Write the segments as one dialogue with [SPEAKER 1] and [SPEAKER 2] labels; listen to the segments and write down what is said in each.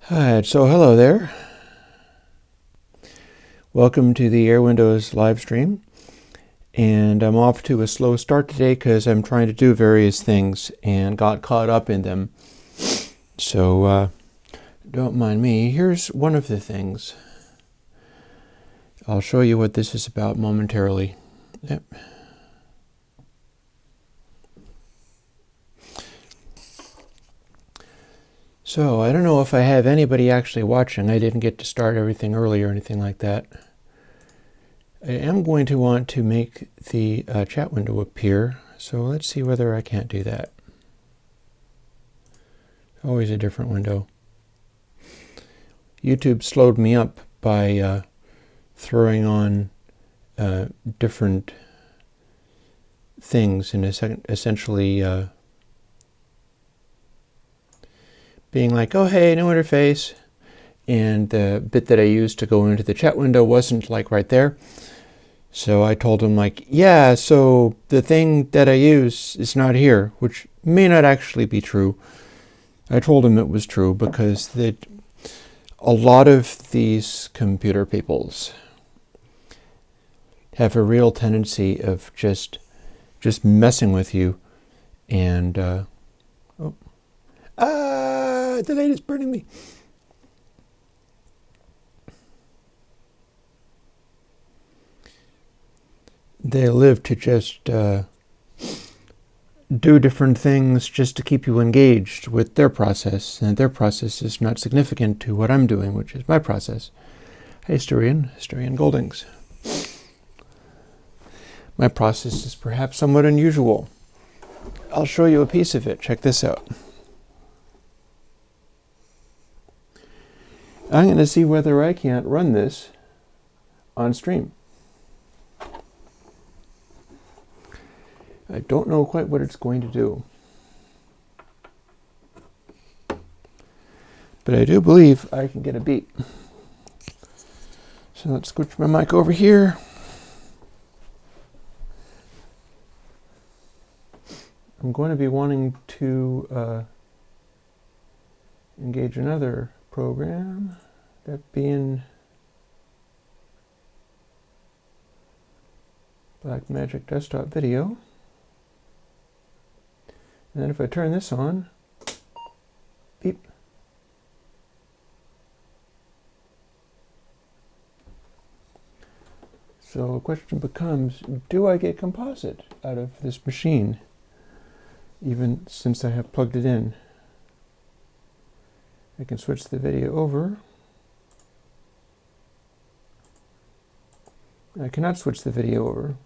[SPEAKER 1] Alright, so hello there. Welcome to the Airwindows Livestream. And I'm off to a slow start today because I'm trying to do various things and got caught up in them. So don't mind me. Here's one of the things. I'll show you what this is about momentarily. Yep. So, I don't know if I have anybody actually watching. I didn't get to start everything early or anything like that. I am going to want to make the chat window appear, so let's see whether I can't do that. Always a different window. YouTube slowed me up by throwing on different things and essentially being like, oh hey, new interface, and the bit that I used to go into the chat window wasn't like right there. So I told him like, yeah, so the thing that I use is not here, which may not actually be true. I told him it was true because a lot of these computer peoples have a real tendency of just messing with you and the light is burning me. They live to just do different things just to keep you engaged with their process, and their process is not significant to what I'm doing, which is my process. Hey, Styrian Goldings. My process is perhaps somewhat unusual. I'll show you a piece of it. Check this out. I'm going to see whether I can't run this on stream. I don't know quite what it's going to do. But I do believe I can get a beat. So let's switch my mic over here. I'm going to be wanting to engage another program, that being Blackmagic Desktop Video. And then if I turn this on, beep. So the question becomes, do I get composite out of this machine, even since I have plugged it in? I can switch the video over. I cannot switch the video over.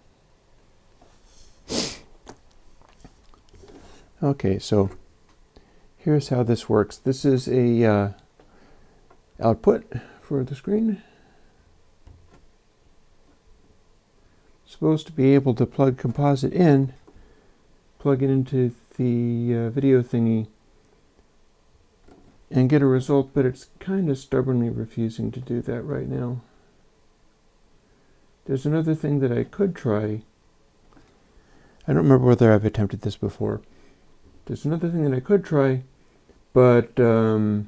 [SPEAKER 1] Okay, so here's how this works. This is a output for the screen. Supposed to be able to plug composite in, plug it into the video thingy, and get a result, but it's kind of stubbornly refusing to do that right now. There's another thing that I could try. I don't remember whether I've attempted this before. There's another thing that I could try, but that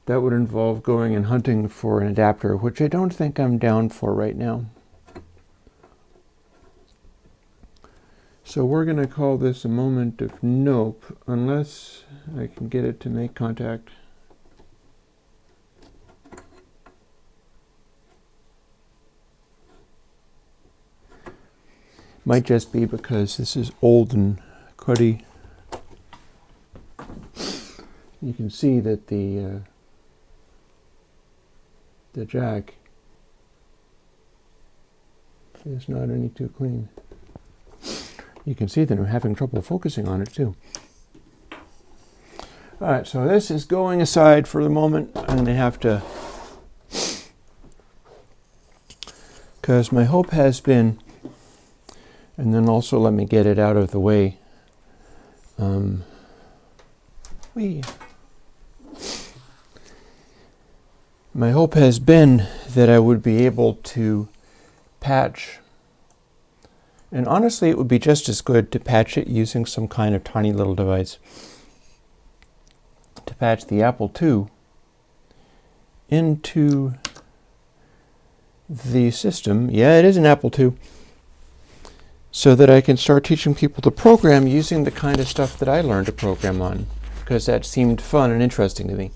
[SPEAKER 1] would involve going and hunting for an adapter, which I don't think I'm down for right now. So we're going to call this a moment of nope, unless I can get it to make contact. Might just be because this is old and cruddy. You can see that the jack is not any too clean. You can see that I'm having trouble focusing on it too. Alright, so this is going aside for the moment. I'm going to have to, because my hope has been, and then also let me get it out of the way. My hope has been that I would be able to patch, and honestly it would be just as good to patch it using some kind of tiny little device. To to patch the Apple II into the system. Yeah, it is an Apple II. So that I can start teaching people to program using the kind of stuff that I learned to program on, because that seemed fun and interesting to me.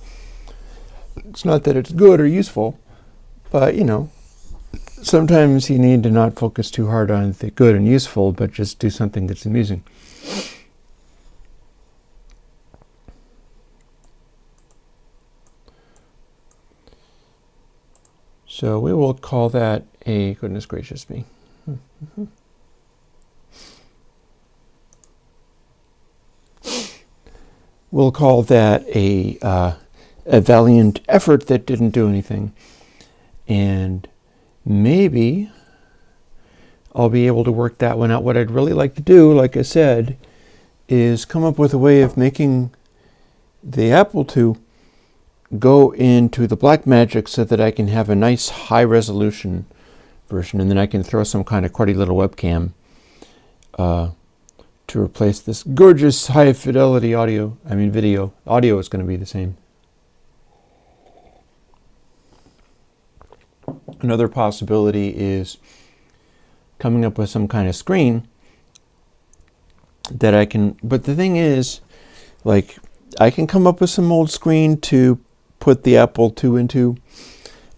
[SPEAKER 1] It's not that it's good or useful, but sometimes you need to not focus too hard on the good and useful, but just do something that's amusing. So we will call that a, goodness gracious me. We'll call that a valiant effort that didn't do anything. And maybe I'll be able to work that one out. What I'd really like to do, like I said, is come up with a way of making the Apple II go into the Blackmagic so that I can have a nice high resolution version, and then I can throw some kind of QWERTY little webcam to replace this gorgeous high fidelity video. Audio is going to be the same. Another possibility is coming up with some kind of screen that I can, but the thing is, like, I can come up with some old screen to put the Apple II into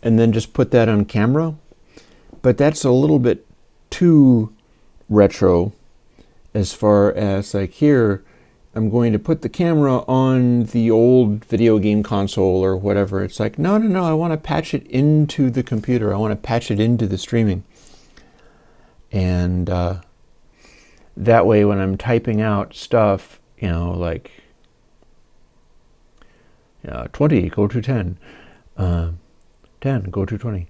[SPEAKER 1] and then just put that on camera, but that's a little bit too retro. As far as, like, here, I'm going to put the camera on the old video game console or whatever. It's like, no, I want to patch it into the computer. I want to patch it into the streaming. And that way, when I'm typing out stuff, like 20, go to 10, 10, go to 20,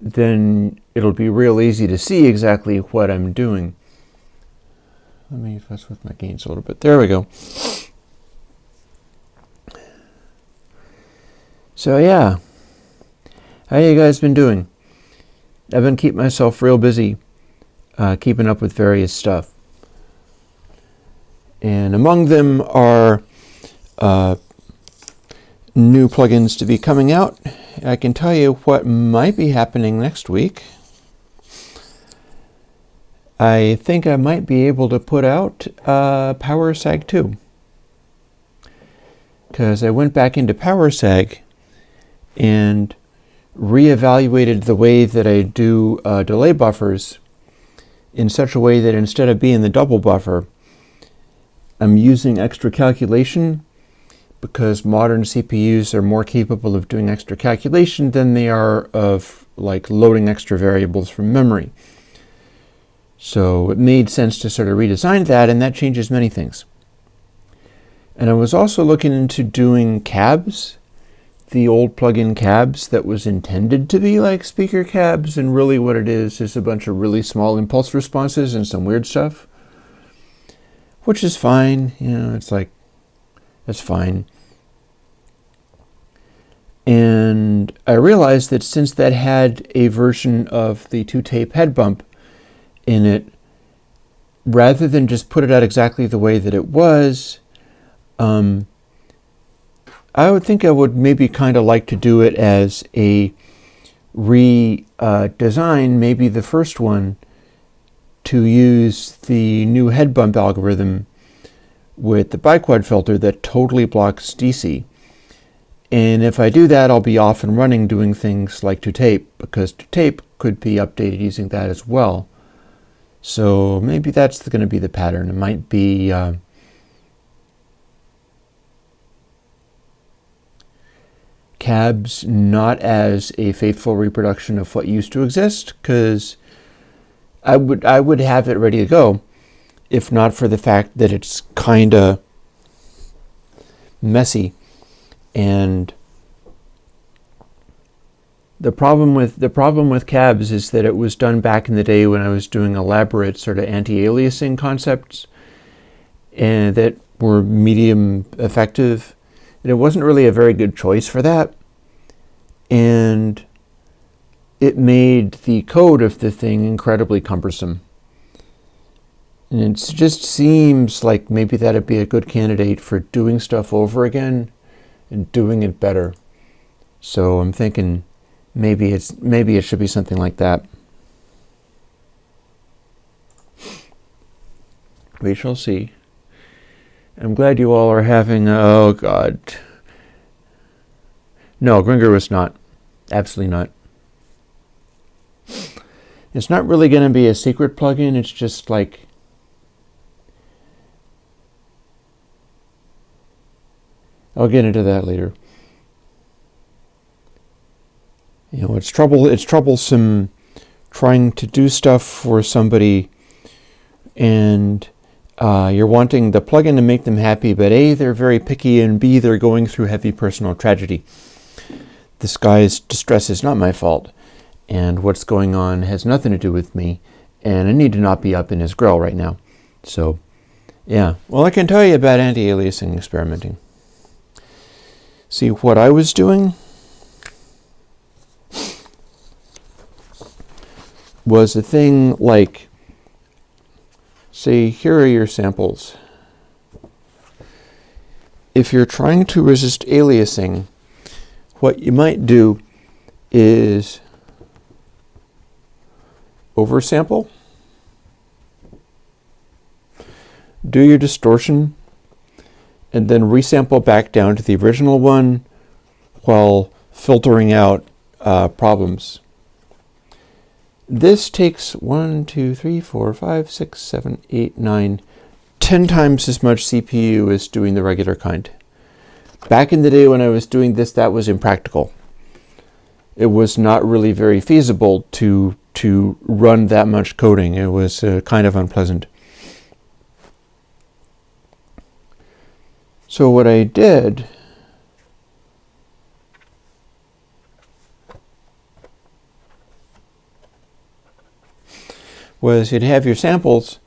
[SPEAKER 1] then it'll be real easy to see exactly what I'm doing. Let me fuss with my gains a little bit. There we go. So yeah, how you guys been doing? I've been keeping myself real busy, keeping up with various stuff. And among them are new plugins to be coming out. I can tell you what might be happening next week. I think I might be able to put out PowerSag 2. Because I went back into PowerSag and reevaluated the way that I do delay buffers in such a way that instead of being the double buffer, I'm using extra calculation, because modern CPUs are more capable of doing extra calculation than they are of, like, loading extra variables from memory. So it made sense to sort of redesign that, and that changes many things. And I was also looking into doing cabs, the old plugin cabs that was intended to be like speaker cabs, and really what it is a bunch of really small impulse responses and some weird stuff, which is fine. It's like, that's fine. And I realized that since that had a version of the 2-tape head bump in it, rather than just put it out exactly the way that it was, I would think I would maybe kind of like to do it as a redesign, maybe the first one, to use the new head bump algorithm with the biquad filter that totally blocks DC. And if I do that, I'll be off and running doing things like 2-tape, because 2-tape could be updated using that as well. So maybe that's going to be the pattern. It might be cabs not as a faithful reproduction of what used to exist, because I would have it ready to go, if not for the fact that it's kind of messy. And the problem with cabs is that it was done back in the day when I was doing elaborate sort of anti-aliasing concepts, and that were medium effective. And it wasn't really a very good choice for that. And it made the code of the thing incredibly cumbersome. And it just seems like maybe that'd be a good candidate for doing stuff over again and doing it better. So I'm thinking maybe it should be something like that. We shall see. I'm glad you all are having, oh God. No, Gringer was not. Absolutely not. It's not really going to be a secret plugin. It's just like, I'll get into that later. You know, it's troublesome trying to do stuff for somebody and you're wanting the plugin to make them happy, but A, they're very picky, and B, they're going through heavy personal tragedy. This guy's distress is not my fault, and what's going on has nothing to do with me, and I need to not be up in his grill right now. So, yeah. Well, I can tell you about anti-aliasing experimenting. See, what I was doing was a thing like, say, here are your samples. If you're trying to resist aliasing, what you might do is oversample, do your distortion, and then resample back down to the original one while filtering out problems. This takes 1, 2, 3, 4, 5, 6, 7, 8, 9, 10 times as much CPU as doing the regular kind. Back in the day when I was doing this, that was impractical. It was not really very feasible to run that much coding. It was kind of unpleasant. So what I did was you'd have your samples,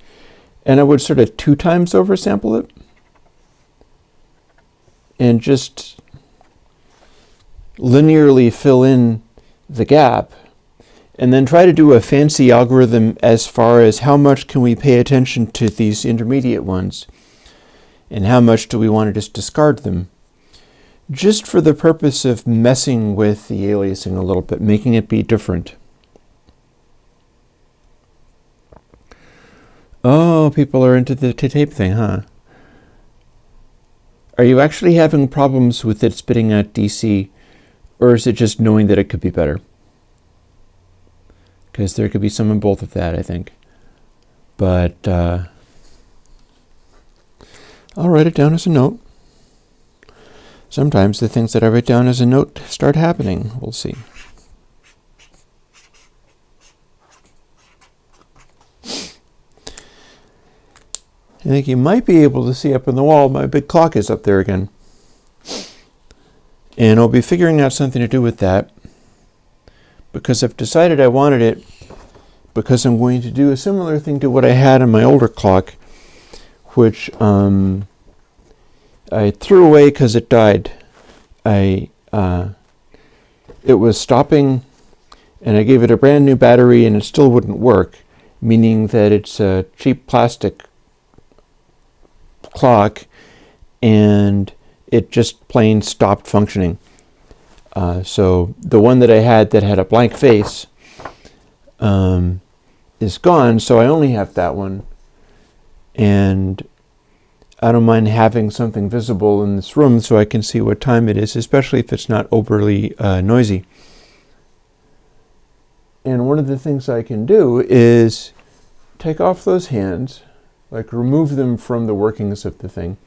[SPEAKER 1] and I would sort of 2 times oversample it, and just linearly fill in the gap, and then try to do a fancy algorithm as far as how much can we pay attention to these intermediate ones, and how much do we want to just discard them, just for the purpose of messing with the aliasing a little bit, making it be different. Oh, people are into the tape thing, huh? Are you actually having problems with it spitting out DC, or is it just knowing that it could be better? Because there could be some in both of that, I think. But I'll write it down as a note. Sometimes the things that I write down as a note start happening. We'll see. I think you might be able to see up on the wall, my big clock is up there again. And I'll be figuring out something to do with that, because I've decided I wanted it, because I'm going to do a similar thing to what I had on my older clock, which I threw away because it died. It was stopping, and I gave it a brand new battery, and it still wouldn't work, meaning that it's a cheap plastic clock, and it just plain stopped functioning. So the one that I had that had a blank face is gone, so I only have that one. And I don't mind having something visible in this room so I can see what time it is, especially if it's not overly noisy. And one of the things I can do is take off those hands, like remove them from the workings of the thing.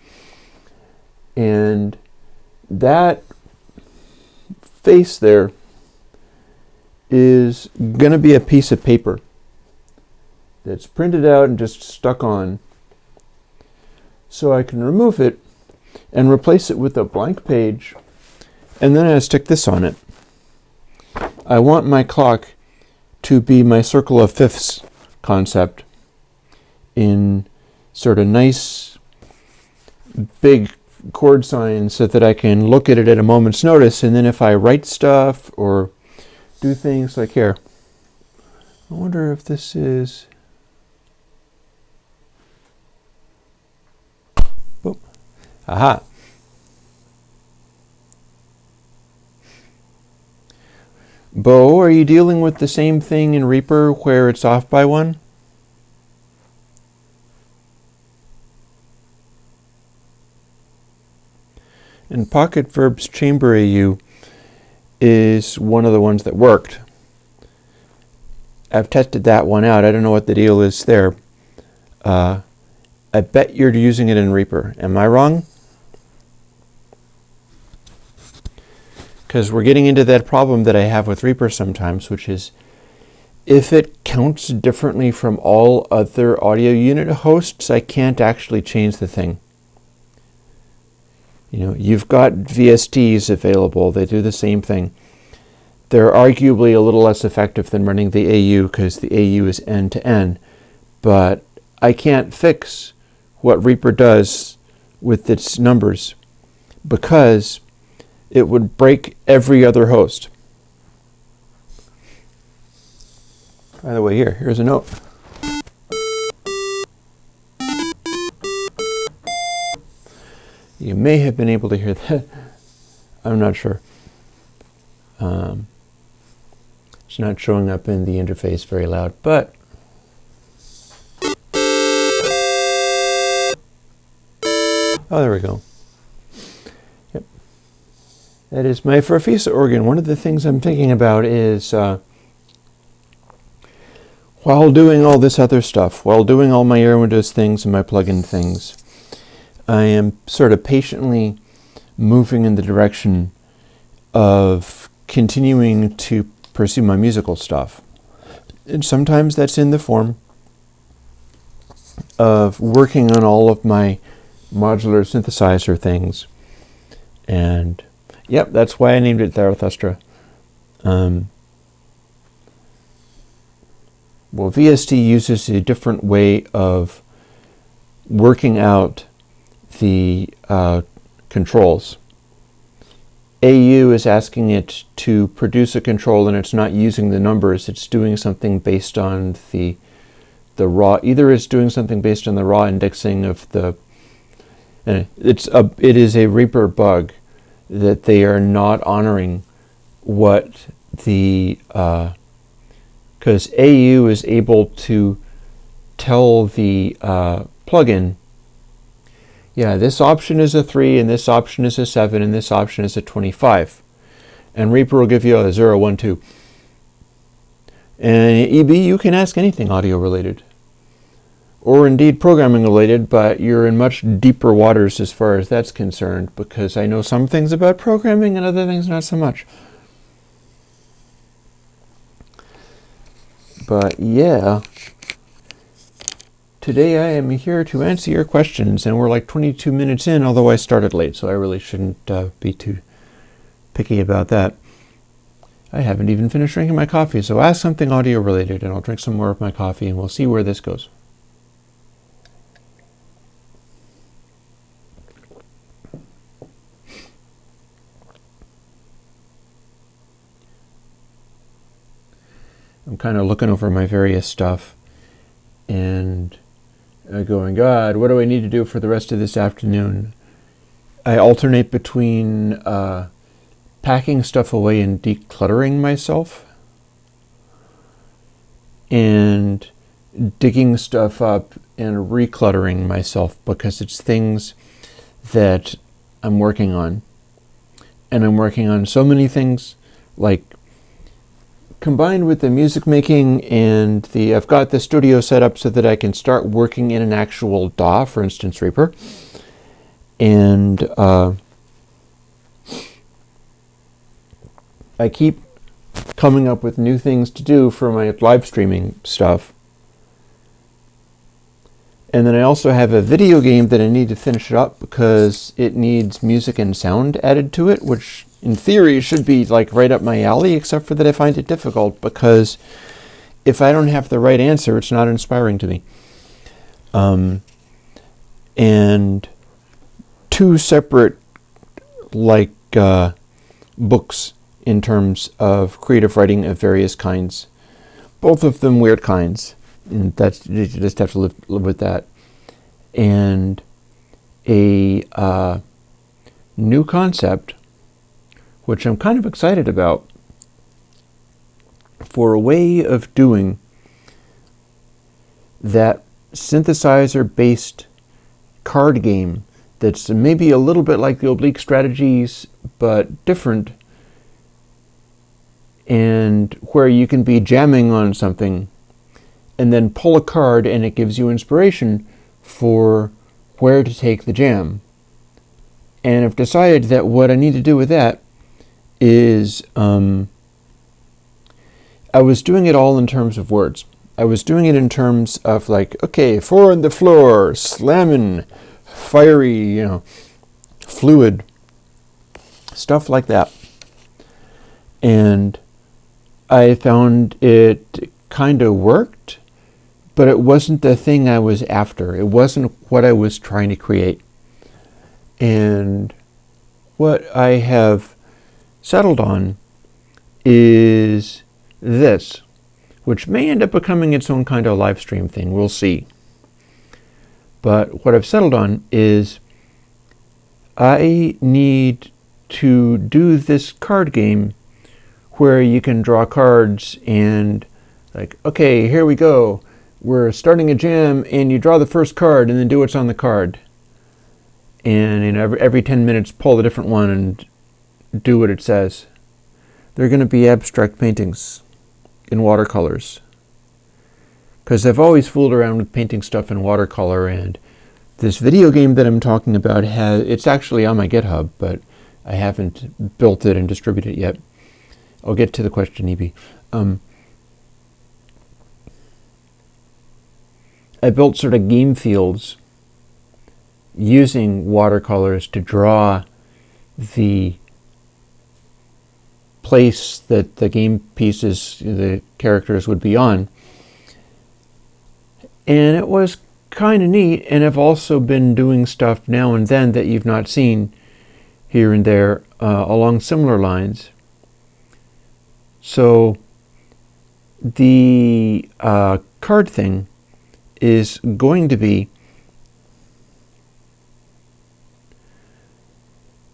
[SPEAKER 1] And that face there is going to be a piece of paper that's printed out and just stuck on. So I can remove it and replace it with a blank page, and then I stick this on it. I want my clock to be my circle of fifths concept in sort of nice big chord signs so that I can look at it at a moment's notice, and then if I write stuff or do things like here, I wonder if this is, Aha. Bo, are you dealing with the same thing in Reaper where it's off by 1? And Pocket Verb's Chamber AU is one of the ones that worked. I've tested that one out. I don't know what the deal is there. I bet you're using it in Reaper. Am I wrong? Because we're getting into that problem that I have with Reaper sometimes, which is if it counts differently from all other audio unit hosts, I can't actually change the thing. You know, you've got VSTs available. They do the same thing. They're arguably a little less effective than running the AU because the AU is end-to-end. But I can't fix what Reaper does with its numbers because it would break every other host. By the way, here's a note. You may have been able to hear that. I'm not sure. It's not showing up in the interface very loud, but oh, there we go. Yep. That is my Farfisa organ. One of the things I'm thinking about is while doing all this other stuff, while doing all my Airwindows things and my plugin things, I am sort of patiently moving in the direction of continuing to pursue my musical stuff. And sometimes that's in the form of working on all of my modular synthesizer things. And yep, that's why I named it Zarathustra. Well, VST uses a different way of working out the controls. AU is asking it to produce a control and it's not using the numbers, it's doing something based on the raw, either it's doing something based on the raw indexing of the, and it is a Reaper bug that they are not honoring what the, because AU is able to tell the plugin, yeah, this option is a 3, and this option is a 7, and this option is a 25. And Reaper will give you a 0, 1, 2. And EB, you can ask anything audio related. Or indeed programming related, but you're in much deeper waters as far as that's concerned, because I know some things about programming and other things not so much. But yeah. Today I am here to answer your questions, and we're like 22 minutes in, although I started late, so I really shouldn't be too picky about that. I haven't even finished drinking my coffee, so ask something audio related, and I'll drink some more of my coffee, and we'll see where this goes. I'm kind of looking over my various stuff, and going, God, what do I need to do for the rest of this afternoon? I alternate between packing stuff away and decluttering myself and digging stuff up and recluttering myself, because it's things that I'm working on. And I'm working on so many things, like combined with the music making and I've got the studio set up so that I can start working in an actual DAW, for instance, Reaper. And I keep coming up with new things to do for my live streaming stuff. And then I also have a video game that I need to finish it up because it needs music and sound added to it, which in theory should be like right up my alley, except for that I find it difficult because if I don't have the right answer, it's not inspiring to me. And two separate books in terms of creative writing of various kinds, both of them weird kinds, and that's, you just have to live with that. And a new concept, which I'm kind of excited about, for a way of doing that synthesizer-based card game that's maybe a little bit like the Oblique Strategies, but different, and where you can be jamming on something and then pull a card and it gives you inspiration for where to take the jam. And I've decided that what I need to do with that is, I was doing it all in terms of words. I was doing it in terms of like, okay, 4 on the floor, slamming, fiery, fluid, stuff like that. And I found it kind of worked, but it wasn't the thing I was after. It wasn't what I was trying to create. And what I have settled on is this, which may end up becoming its own kind of live stream thing. We'll see. But what I've settled on is I need to do this card game where you can draw cards and like, okay, here we go. We're starting a jam and you draw the first card and then do what's on the card. And every 10 minutes pull a different one and do what it says. They're going to be abstract paintings in watercolors. Because I've always fooled around with painting stuff in watercolor, and this video game that I'm talking about it's actually on my GitHub, but I haven't built it and distributed it yet. I'll get to the question, EB. I built sort of game fields using watercolors to draw the place that the game pieces, the characters would be on. And it was kind of neat, and I've also been doing stuff now and then that you've not seen here and there along similar lines. So the card thing is going to be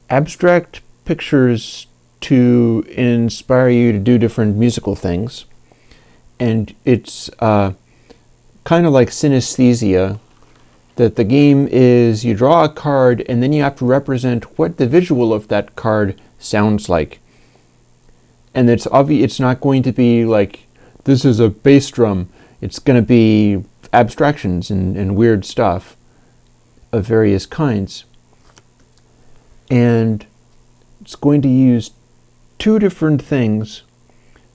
[SPEAKER 1] abstract pictures to inspire you to do different musical things. And it's kind of like synesthesia, that the game is you draw a card and then you have to represent what the visual of that card sounds like. And it's obvious it's not going to be like, this is a bass drum. It's going to be abstractions and weird stuff of various kinds. And it's going to use two different things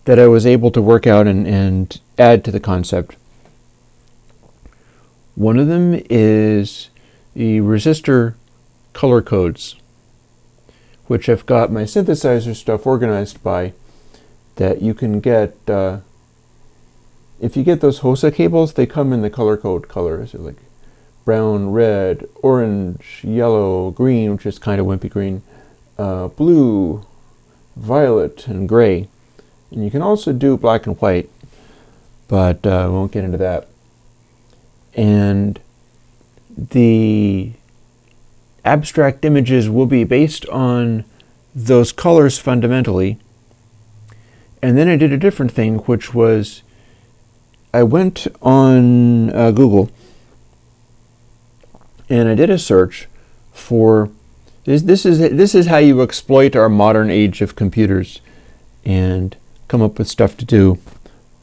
[SPEAKER 1] that I was able to work out and add to the concept. One of them is the resistor color codes, which I've got my synthesizer stuff organized by, that you can get, if you get those HOSA cables, they come in the color code colors. They're like brown, red, orange, yellow, green, which is kind of wimpy green, blue, violet, and gray. And you can also do black and white, but I won't get into that. And the abstract images will be based on those colors fundamentally. And then I did a different thing, which was I went on Google and I did a search for this is how you exploit our modern age of computers and come up with stuff to do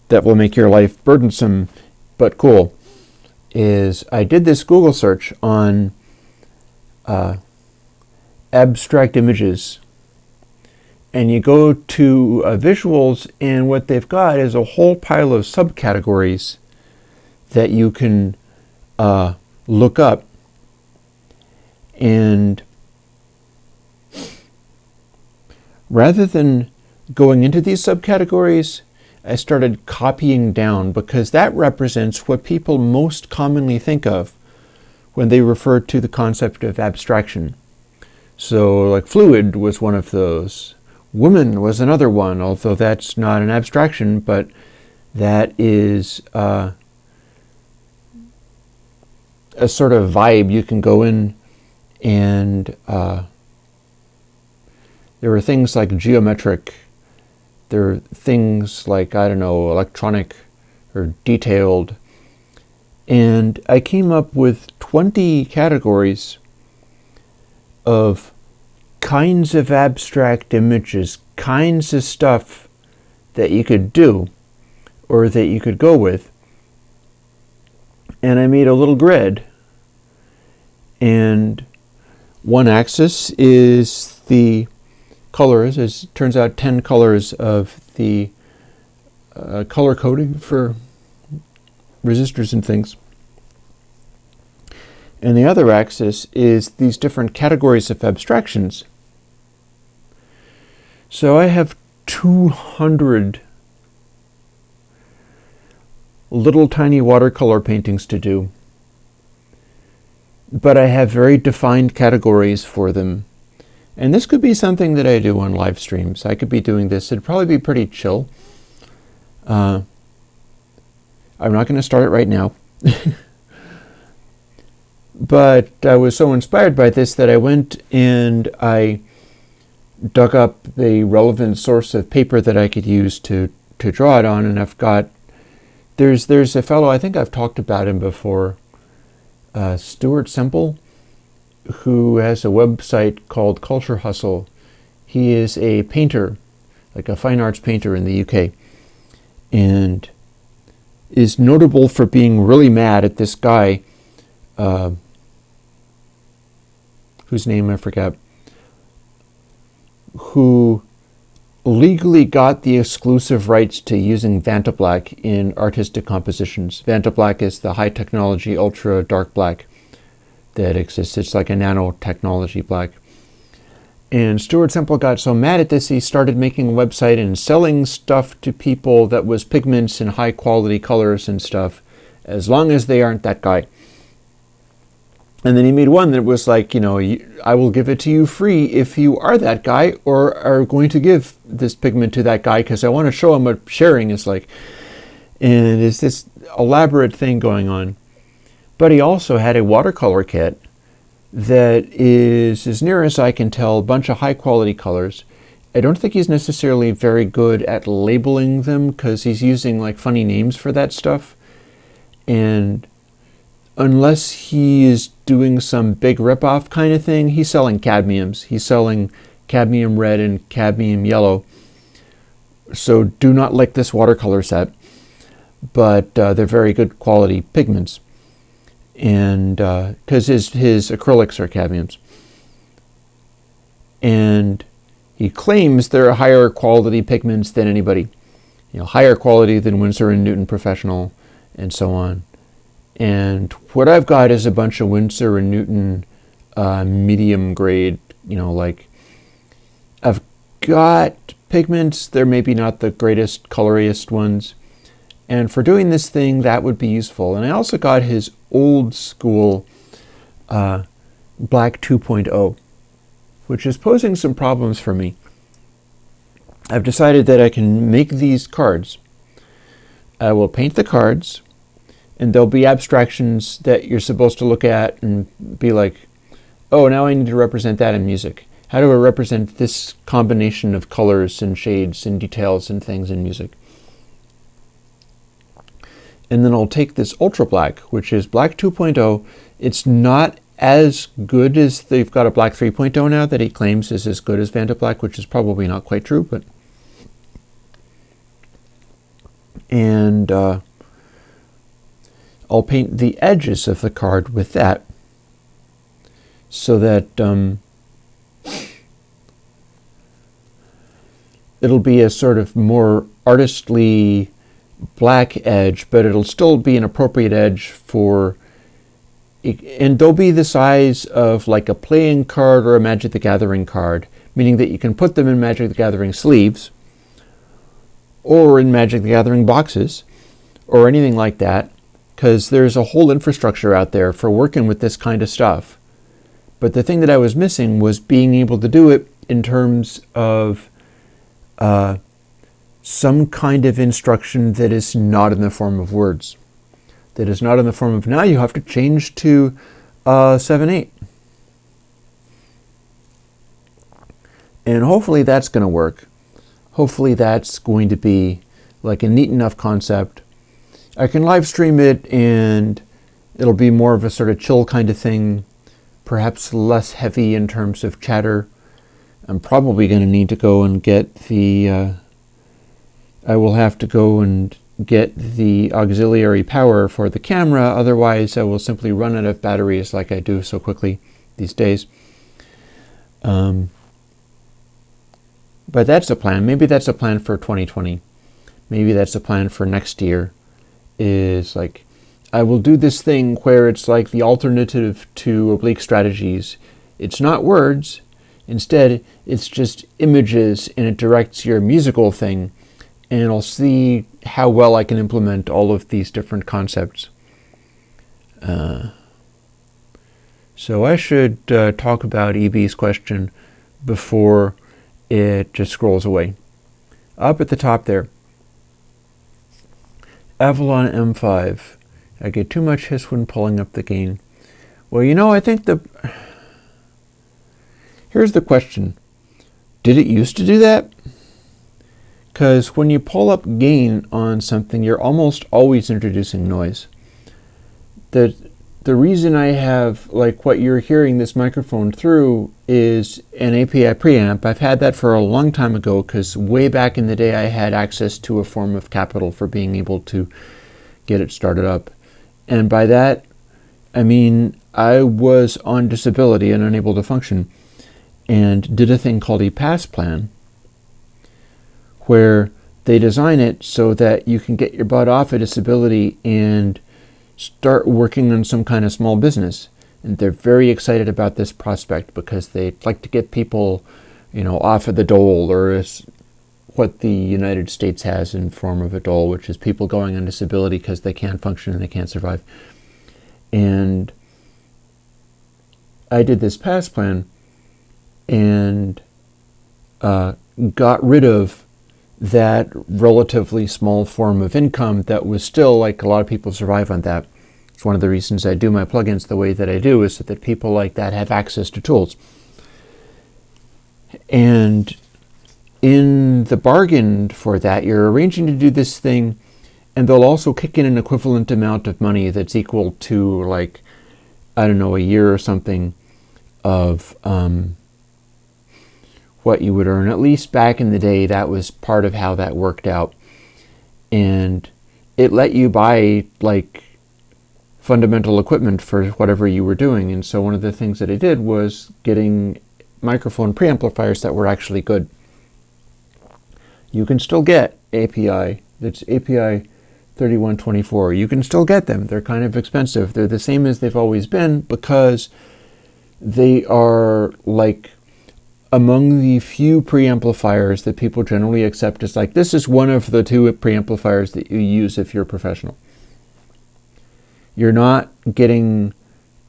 [SPEAKER 1] that will make your life burdensome but cool. Is I did this Google search on abstract images, and you go to visuals, and what they've got is a whole pile of subcategories that you can look up. And rather than going into these subcategories, I started copying down, because that represents what people most commonly think of when they refer to the concept of abstraction. So like fluid was one of those. Woman was another one, although that's not an abstraction, but that is a sort of vibe you can go in And there are things like geometric, there are things like, I don't know, electronic or detailed. And I came up with 20 categories of kinds of abstract images, kinds of stuff that you could do or that you could go with. And I made a little grid. And one axis is the colors. As it turns out, 10 colors of the color coding for resistors and things. And the other axis is these different categories of abstractions. So I have 200 little tiny watercolor paintings to do, but I have very defined categories for them. And this could be something that I do on live streams. I could be doing this. It'd probably be pretty chill. I'm not going to start it right now. But I was so inspired by this that I went and I dug up the relevant source of paper that I could use to draw it on. And I've got, there's a fellow, I think I've talked about him before, Stuart Semple, who has a website called Culture Hustle. He is a painter, like a fine arts painter in the UK, and is notable for being really mad at this guy, whose name I forget, who legally got the exclusive rights to using Vantablack in artistic compositions. Vantablack is the high technology ultra dark black that exists. It's like a nanotechnology black. And Stuart Semple got so mad at this, he started making a website and selling stuff to people that was pigments and high quality colors and stuff, as long as they aren't that guy. And then he made one that was like, you know, I will give it to you free if you are that guy or are going to give this pigment to that guy because I want to show him what sharing is like. And it's this elaborate thing going on. But he also had a watercolor kit that is, as near as I can tell, a bunch of high quality colors. I don't think he's necessarily very good at labeling them because he's using like funny names for that stuff. And unless he is doing some big ripoff kind of thing, he's selling cadmiums. He's selling cadmium red and cadmium yellow. So do not lick this watercolor set. But they're very good quality pigments. And because his acrylics are cadmiums. And he claims they're higher quality pigments than anybody. You know, higher quality than Winsor & Newton Professional and so on. And what I've got is a bunch of Winsor & Newton medium grade, you know, like I've got pigments. They're maybe not the greatest, coloriest ones. And for doing this thing, that would be useful. And I also got his old school Black 2.0, which is posing some problems for me. I've decided that I can make these cards. I will paint the cards, and there'll be abstractions that you're supposed to look at and be like, oh, now I need to represent that in music. How do I represent this combination of colors and shades and details and things in music? And then I'll take this Ultra Black, which is Black 2.0. It's not as good as they've got a Black 3.0 now that he claims is as good as Vantablack, which is probably not quite true, but. And I'll paint the edges of the card with that so that it'll be a sort of more artistly black edge, but it'll still be an appropriate edge for, and they'll be the size of like a playing card or a Magic the Gathering card, meaning that you can put them in Magic the Gathering sleeves or in Magic the Gathering boxes or anything like that, because there's a whole infrastructure out there for working with this kind of stuff. But the thing that I was missing was being able to do it in terms of some kind of instruction that is not in the form of words. That is not in the form of, now you have to change to 7/8. And hopefully that's going to work. Hopefully that's going to be like a neat enough concept. I can live stream it and it'll be more of a sort of chill kind of thing, perhaps less heavy in terms of chatter. I'm probably going to need to go and get I will have to go and get the auxiliary power for the camera, otherwise I will simply run out of batteries like I do so quickly these days. But that's a plan. Maybe that's a plan for 2020. Maybe that's a plan for next year, is like, I will do this thing where it's like the alternative to oblique strategies. It's not words. Instead, it's just images, and it directs your musical thing. And I'll see how well I can implement all of these different concepts. So I should talk about EB's question before it just scrolls away. Up at the top there, Avalon M5. I get too much hiss when pulling up the gain. Well, I think here's the question. Did it used to do that? Because when you pull up gain on something, you're almost always introducing noise. The reason I have, like, what you're hearing this microphone through is an API preamp. I've had that for a long time ago, because way back in the day I had access to a form of capital for being able to get it started up. And by that, I mean I was on disability and unable to function, and did a thing called a pass plan, where they design it so that you can get your butt off a disability and start working on some kind of small business. And they're very excited about this prospect because they like to get people, off of the dole, or what the United States has in form of a dole, which is people going on disability because they can't function and they can't survive. And I did this pass plan and got rid of that relatively small form of income that was still, like, a lot of people survive on that. It's one of the reasons I do my plugins the way that I do, is so that people like that have access to tools. And in the bargain for that, you're arranging to do this thing, and they'll also kick in an equivalent amount of money that's equal to, like, I don't know, a year or something of what you would earn. At least back in the day, that was part of how that worked out. And it let you buy, like, fundamental equipment for whatever you were doing. And so one of the things that I did was getting microphone preamplifiers that were actually good. You can still get API. That's API 3124. You can still get them. They're kind of expensive. They're the same as they've always been, because they are, like, among the few preamplifiers that people generally accept as, like, this is one of the two preamplifiers that you use if you're a professional. You're not getting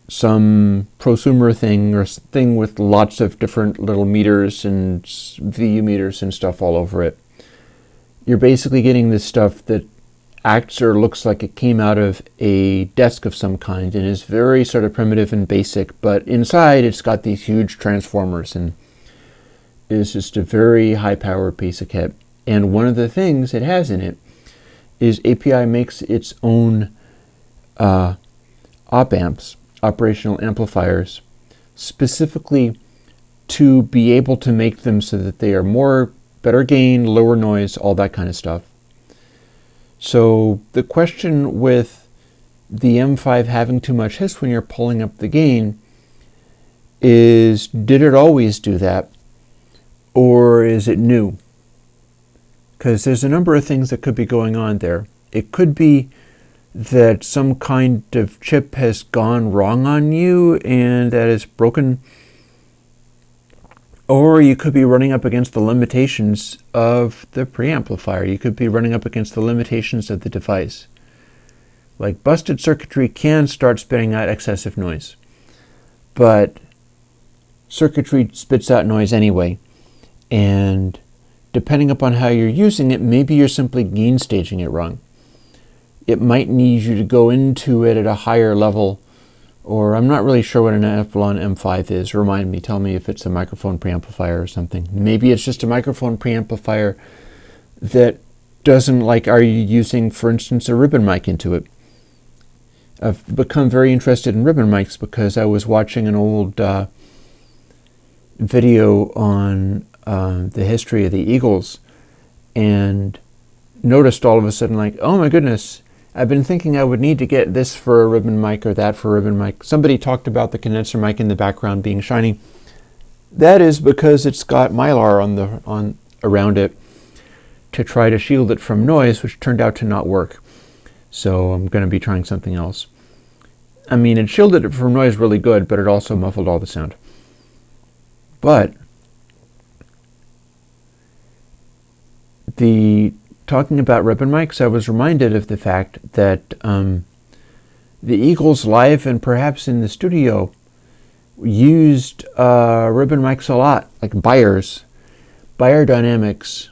[SPEAKER 1] some prosumer thing or thing with lots of different little meters and VU meters and stuff all over it. You're basically getting this stuff that acts or looks like it came out of a desk of some kind and is very sort of primitive and basic, but inside it's got these huge transformers and is just a very high-powered piece of kit. And one of the things it has in it is API makes its own op amps, operational amplifiers, specifically to be able to make them so that they are better gain, lower noise, all that kind of stuff. So the question with the M5 having too much hiss when you're pulling up the gain is, did it always do that? Or is it new? Because there's a number of things that could be going on there. It could be that some kind of chip has gone wrong on you and that is broken. Or you could be running up against the limitations of the preamplifier. You could be running up against the limitations of the device. Like, busted circuitry can start spitting out excessive noise. But circuitry spits out noise anyway. And depending upon how you're using it, maybe you're simply gain staging it wrong. It might need you to go into it at a higher level Or I'm not really sure what an Epsilon M5 is. Remind me, tell me if it's a microphone preamplifier or something. Maybe it's just a microphone preamplifier that doesn't, like, are you using, for instance, a ribbon mic into it? I've become very interested in ribbon mics because I was watching an old video on the history of the Eagles and noticed all of a sudden, like, oh my goodness, I've been thinking I would need to get this for a ribbon mic or that for a ribbon mic. Somebody talked about the condenser mic in the background being shiny. That is because it's got mylar on around it to try to shield it from noise, which turned out to not work. So I'm going to be trying something else. I mean, it shielded it from noise really good, but it also muffled all the sound. But talking about ribbon mics, I was reminded of the fact that the Eagles live and perhaps in the studio used ribbon mics a lot, like Beyers. Beyer Dynamics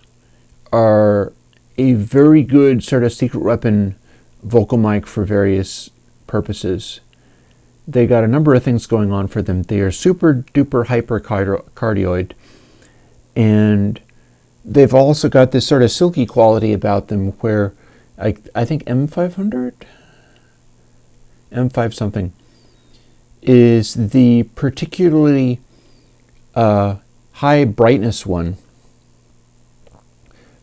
[SPEAKER 1] are a very good sort of secret weapon vocal mic for various purposes. They got a number of things going on for them. They are super duper hypercardioid, and they've also got this sort of silky quality about them where I think M500? M5 something is the particularly high brightness one.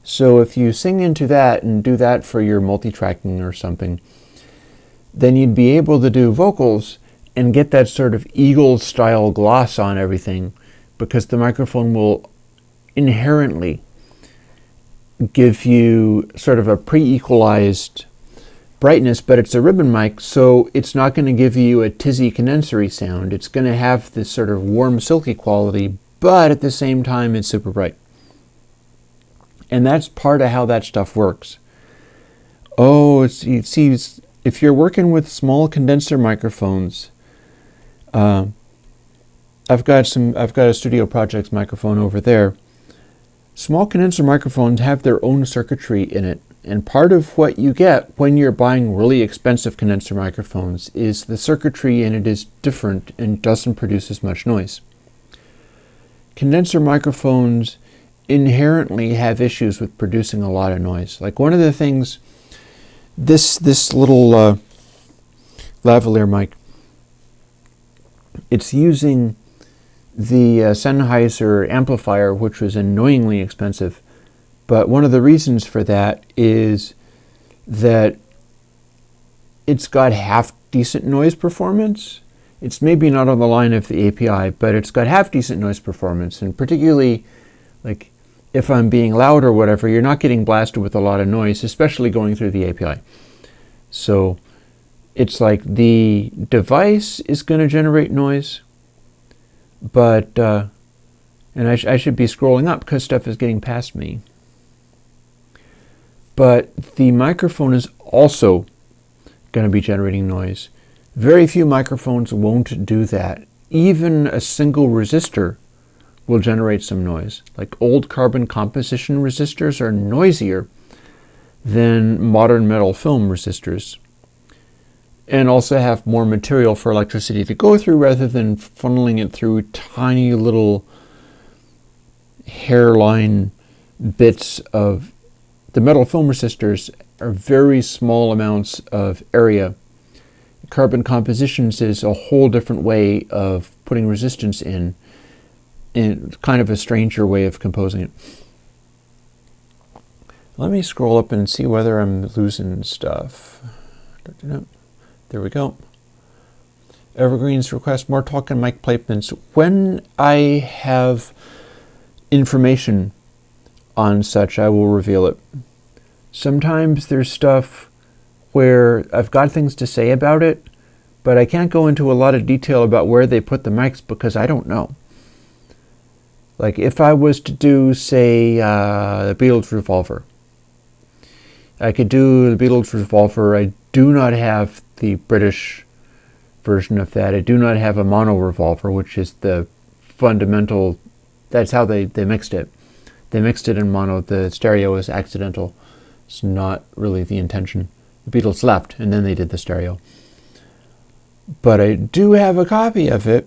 [SPEAKER 1] So if you sing into that and do that for your multi-tracking or something, then you'd be able to do vocals and get that sort of Eagle-style gloss on everything, because the microphone will inherently give you sort of a pre-equalized brightness, but it's a ribbon mic, so it's not going to give you a tizzy condensory sound. It's going to have this sort of warm, silky quality, but at the same time, it's super bright. And that's part of how that stuff works. Oh, you see, if you're working with small condenser microphones, I've got a Studio Projects microphone over there. Small condenser microphones have their own circuitry in it, and part of what you get when you're buying really expensive condenser microphones is the circuitry in it is different and doesn't produce as much noise. Condenser microphones inherently have issues with producing a lot of noise. Like one of the things, this little lavalier mic, it's using the Sennheiser amplifier, which was annoyingly expensive. But one of the reasons for that is that it's got half decent noise performance. It's maybe not on the line of the API, but it's got half decent noise performance. And particularly, like, if I'm being loud or whatever, you're not getting blasted with a lot of noise, especially going through the API. So it's like the device is going to generate noise, but, and I should be scrolling up because stuff is getting past me. But the microphone is also going to be generating noise. Very few microphones won't do that. Even a single resistor will generate some noise. Like old carbon composition resistors are noisier than modern metal film resistors, and also have more material for electricity to go through rather than funneling it through tiny little hairline bits of the metal film resistors are very small amounts of area. Carbon compositions is a whole different way of putting resistance in kind of a stranger way of composing it. Let me scroll up and see whether I'm losing stuff. There we go. Evergreens request more talk and mic placements. When I have information on such, I will reveal it. Sometimes there's stuff where I've got things to say about it, but I can't go into a lot of detail about where they put the mics because I don't know. Like if I was to do, say, the Beatles Revolver, I could do the Beatles Revolver. I do not have the British version of that. I do not have a mono revolver, which is the fundamental, that's how they mixed it. They mixed it in mono. The stereo is accidental. It's not really the intention. The Beatles left, and then they did the stereo. but I do have a copy of it.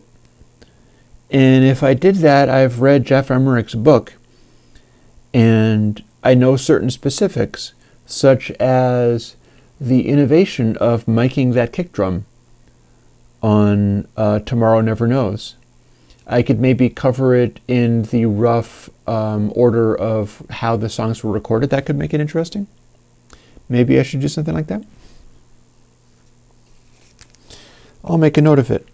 [SPEAKER 1] And if I did that, I've read Jeff Emmerich's book, and I know certain specifics, such as the innovation of miking that kick drum on Tomorrow Never Knows. I could maybe cover it in the rough order of how the songs were recorded. That could make it interesting. Maybe I should do something like that. I'll make a note of it.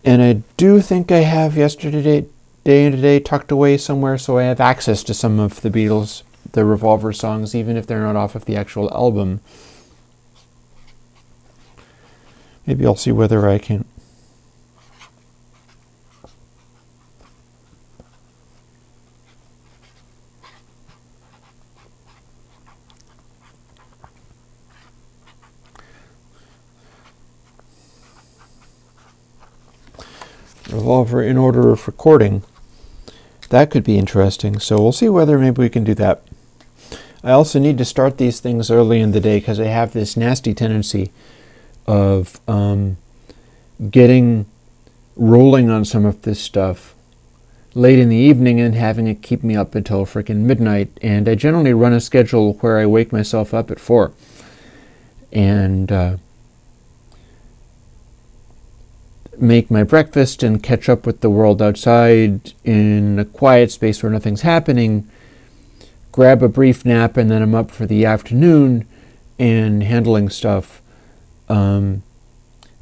[SPEAKER 1] And I do think I have Yesterday, Day and Today tucked away somewhere, so I have access to some of the Beatles, the Revolver songs, even if they're not off of the actual album. Maybe I'll see whether I can. Revolver in order of recording. That could be interesting. So we'll see whether maybe we can do that. I also need to start these things early in the day because I have this nasty tendency of getting rolling on some of this stuff late in the evening and having it keep me up until freaking midnight. And I generally run a schedule where I wake myself up at 4. And make my breakfast and catch up with the world outside in a quiet space where nothing's happening, grab a brief nap, and then I'm up for the afternoon and handling stuff, and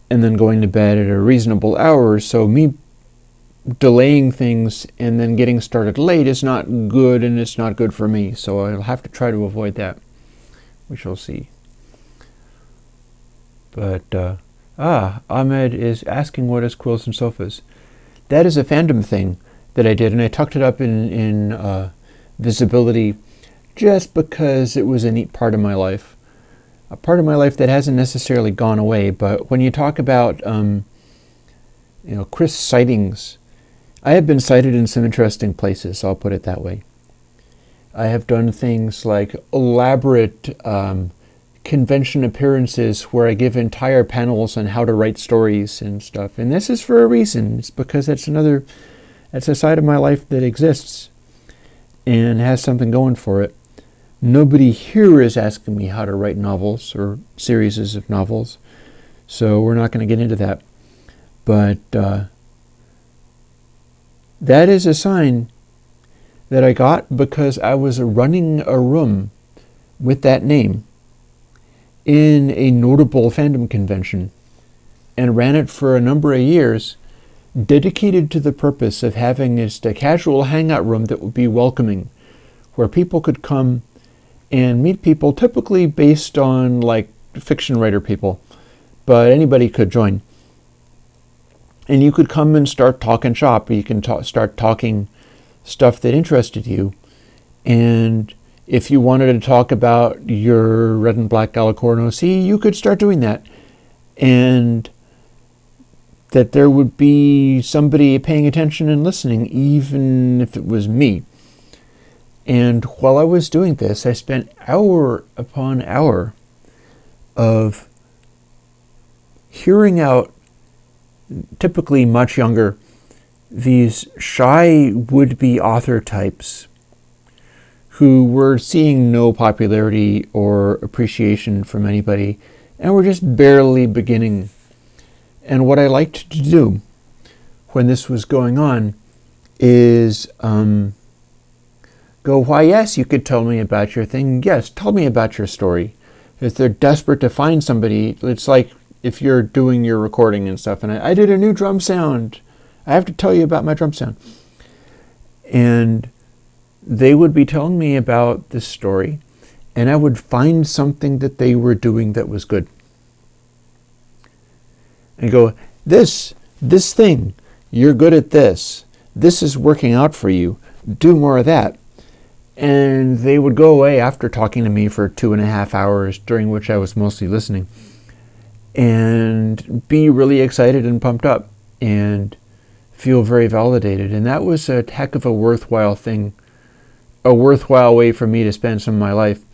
[SPEAKER 1] then going to bed at a reasonable hour. So me delaying things and then getting started late is not good, and it's not good for me. So I'll have to try to avoid that. We shall see. But Ahmed is asking what is Quills and Sofas. That is a fandom thing that I did, and I tucked it up in visibility just because it was a neat part of my life. A part of my life that hasn't necessarily gone away, but when you talk about Chris sightings, I have been sighted in some interesting places, I'll put it that way. I have done things like elaborate convention appearances where I give entire panels on how to write stories and stuff. And this is for a reason. It's because that's a side of my life that exists and has something going for it. Nobody here is asking me how to write novels or series of novels, so we're not going to get into that. But that is a sign that I got because I was running a room with that name in a notable fandom convention and ran it for a number of years, dedicated to the purpose of having just a casual hangout room that would be welcoming, where people could come and meet people, typically based on like fiction writer people, but anybody could join. And you could come and start talking shop, or you can start talking stuff that interested you. And if you wanted to talk about your red and black Galacorn OC, you could start doing that. And that there would be somebody paying attention and listening, even if it was me. And while I was doing this, I spent hour upon hour of hearing out, typically much younger, these shy would-be author types who were seeing no popularity or appreciation from anybody and were just barely beginning. And what I liked to do when this was going on is go, why, yes, you could tell me about your thing. Yes, tell me about your story. If they're desperate to find somebody, it's like if you're doing your recording and stuff, and I did a new drum sound. I have to tell you about my drum sound. And they would be telling me about this story, and I would find something that they were doing that was good. And go, this thing, you're good at this. This is working out for you. Do more of that. And they would go away after talking to me for 2.5 hours, during which I was mostly listening, and be really excited and pumped up and feel very validated. And that was a heck of a worthwhile thing, a worthwhile way for me to spend some of my life.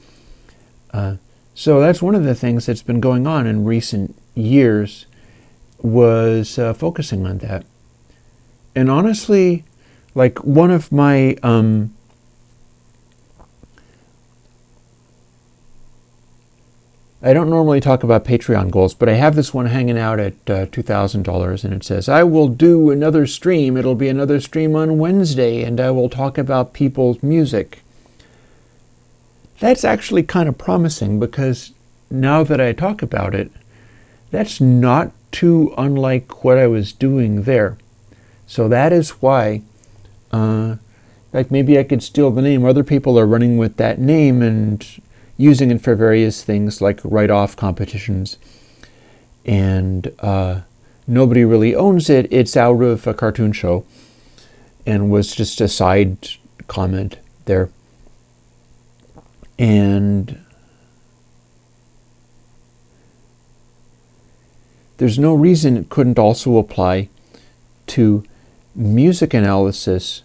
[SPEAKER 1] So that's one of the things that's been going on in recent years, was focusing on that. And honestly, like one of my I don't normally talk about Patreon goals, but I have this one hanging out at $2,000, and it says, I will do another stream. It'll be another stream on Wednesday, and I will talk about people's music. That's actually kind of promising, because now that I talk about it, that's not too unlike what I was doing there. So that is why, like maybe I could steal the name. Other people are running with that name and using it for various things like write-off competitions. And nobody really owns it. It's out of a cartoon show and was just a side comment there. And there's no reason it couldn't also apply to music analysis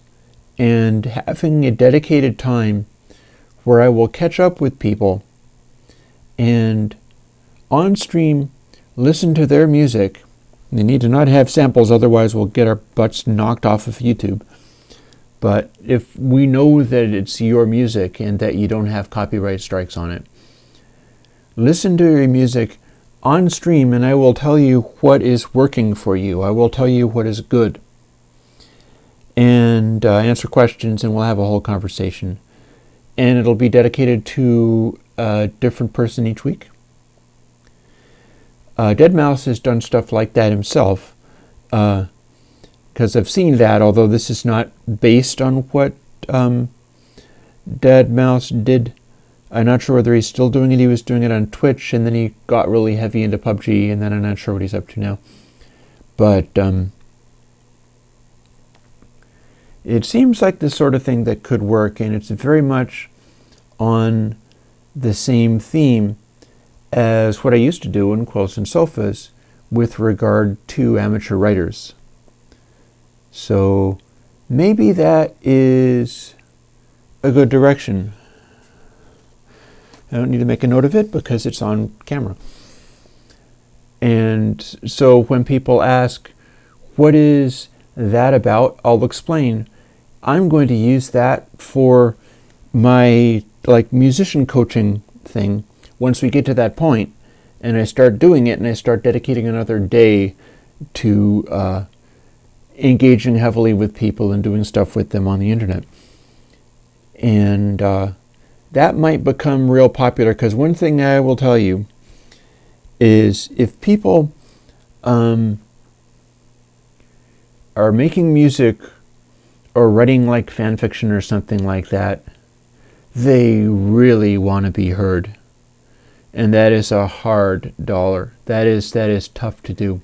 [SPEAKER 1] and having a dedicated time where I will catch up with people and on stream listen to their music. They need to not have samples, otherwise we'll get our butts knocked off of YouTube. But if we know that it's your music and that you don't have copyright strikes on it, listen to your music on stream and I will tell you what is working for you. I will tell you what is good. And answer questions, and we'll have a whole conversation. And it'll be dedicated to a different person each week. Deadmau5 has done stuff like that himself, because I've seen that, although this is not based on what Deadmau5 did. I'm not sure whether he's still doing it. He was doing it on Twitch, and then he got really heavy into PUBG, and then I'm not sure what he's up to now. But it seems like the sort of thing that could work, and it's very much on the same theme as what I used to do in Quilts and Sofas with regard to amateur writers. So maybe that is a good direction. I don't need to make a note of it because it's on camera. And so when people ask, what is that about? I'll explain. I'm going to use that for my musician coaching thing once we get to that point and I start doing it and I start dedicating another day to engaging heavily with people and doing stuff with them on the internet. And that might become real popular, because one thing I will tell you is if people are making music or writing like fan fiction or something like that, they really want to be heard. And that is a hard dollar. That is tough to do.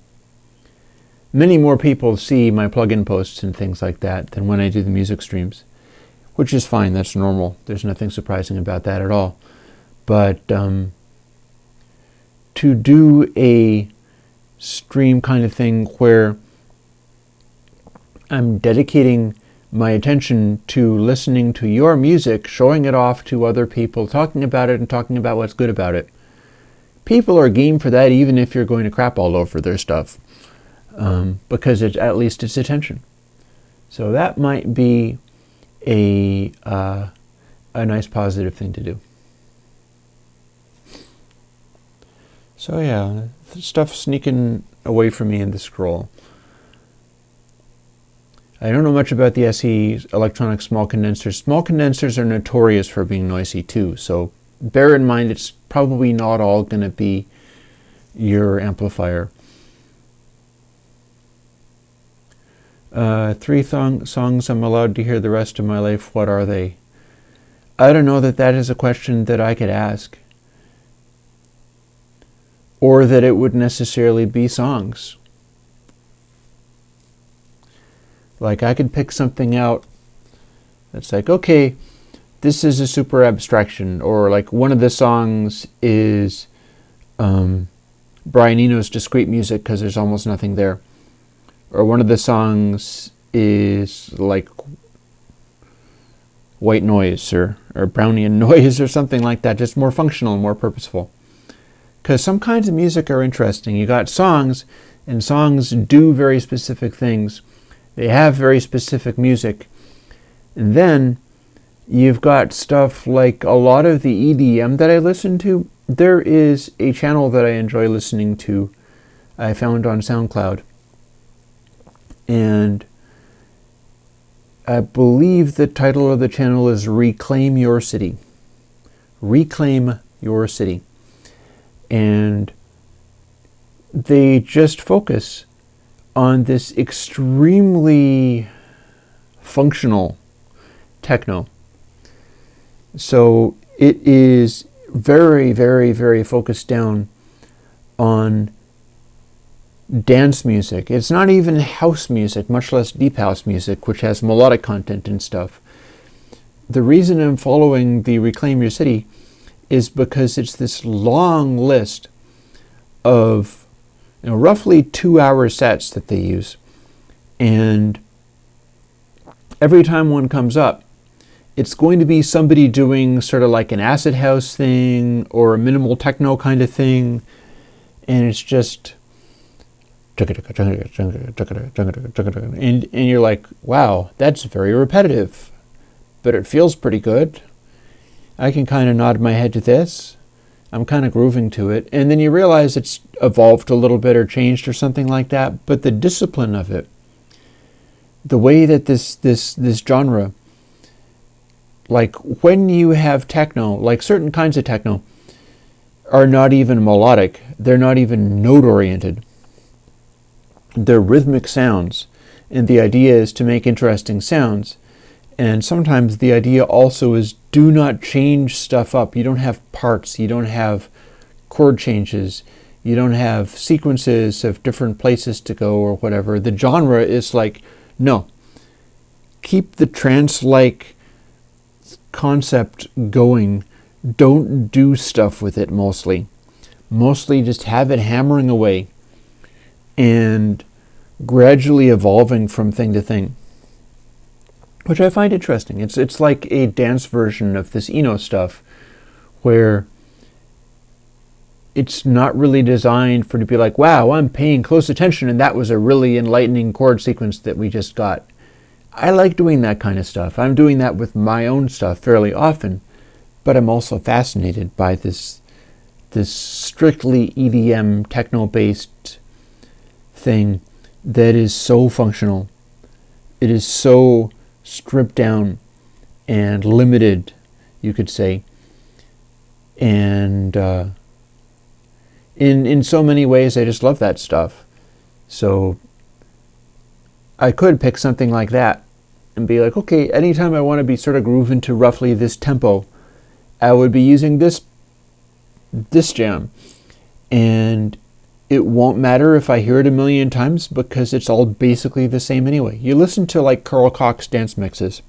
[SPEAKER 1] Many more people see my plugin posts and things like that than when I do the music streams, which is fine. That's normal. There's nothing surprising about that at all. But to do a stream kind of thing where I'm dedicating my attention to listening to your music, showing it off to other people, talking about it and talking about what's good about it. People are game for that, even if you're going to crap all over their stuff, because at least it's attention. So that might be a nice positive thing to do. So yeah, stuff sneaking away from me in the scroll. I don't know much about the SE electronic small condensers. Small condensers are notorious for being noisy too, so bear in mind it's probably not all going to be your amplifier. 3 songs I'm allowed to hear the rest of my life. What are they? I don't know that is a question that I could ask, or that it would necessarily be songs. Like I could pick something out that's like, okay, this is a super abstraction, or like one of the songs is Brian Eno's discrete music because there's almost nothing there. Or one of the songs is like white noise or Brownian noise or something like that, just more functional and more purposeful. Because some kinds of music are interesting. You got songs and songs do very specific things. They have very specific music. And then you've got stuff like a lot of the EDM that I listen to. There is a channel that I enjoy listening to, I found on SoundCloud. And I believe the title of the channel is Reclaim Your City. Reclaim Your City. And they just focus on this extremely functional techno. So it is very, very, very focused down on dance music. It's not even house music, much less deep house music, which has melodic content and stuff. The reason I'm following the Reclaim Your City is because it's this long list of roughly 2-hour sets that they use. And every time one comes up, it's going to be somebody doing sort of like an acid house thing or a minimal techno kind of thing. And it's just... And you're like, wow, that's very repetitive. But it feels pretty good. I can kind of nod my head to this. I'm kind of grooving to it. And then you realize it's evolved a little bit or changed or something like that. But the discipline of it, the way that this genre, like when you have techno, like certain kinds of techno, are not even melodic. They're not even note-oriented. They're rhythmic sounds. And the idea is to make interesting sounds. And sometimes the idea also is do not change stuff up. You don't have parts. You don't have chord changes. You don't have sequences of different places to go or whatever. The genre is like, no. Keep the trance-like concept going. Don't do stuff with it mostly. Mostly just have it hammering away and gradually evolving from thing to thing, which I find interesting. It's like a dance version of this Eno stuff, where it's not really designed for to be like, wow, I'm paying close attention and that was a really enlightening chord sequence that we just got. I like doing that kind of stuff. I'm doing that with my own stuff fairly often, but I'm also fascinated by this strictly EDM techno-based thing that is so functional. It is so stripped down and limited, you could say. And in so many ways, I just love that stuff. So I could pick something like that and be like, okay, anytime I want to be sort of grooving to roughly this tempo, I would be using this jam. And it won't matter if I hear it a million times because it's all basically the same anyway. You listen to like Carl Cox dance mixes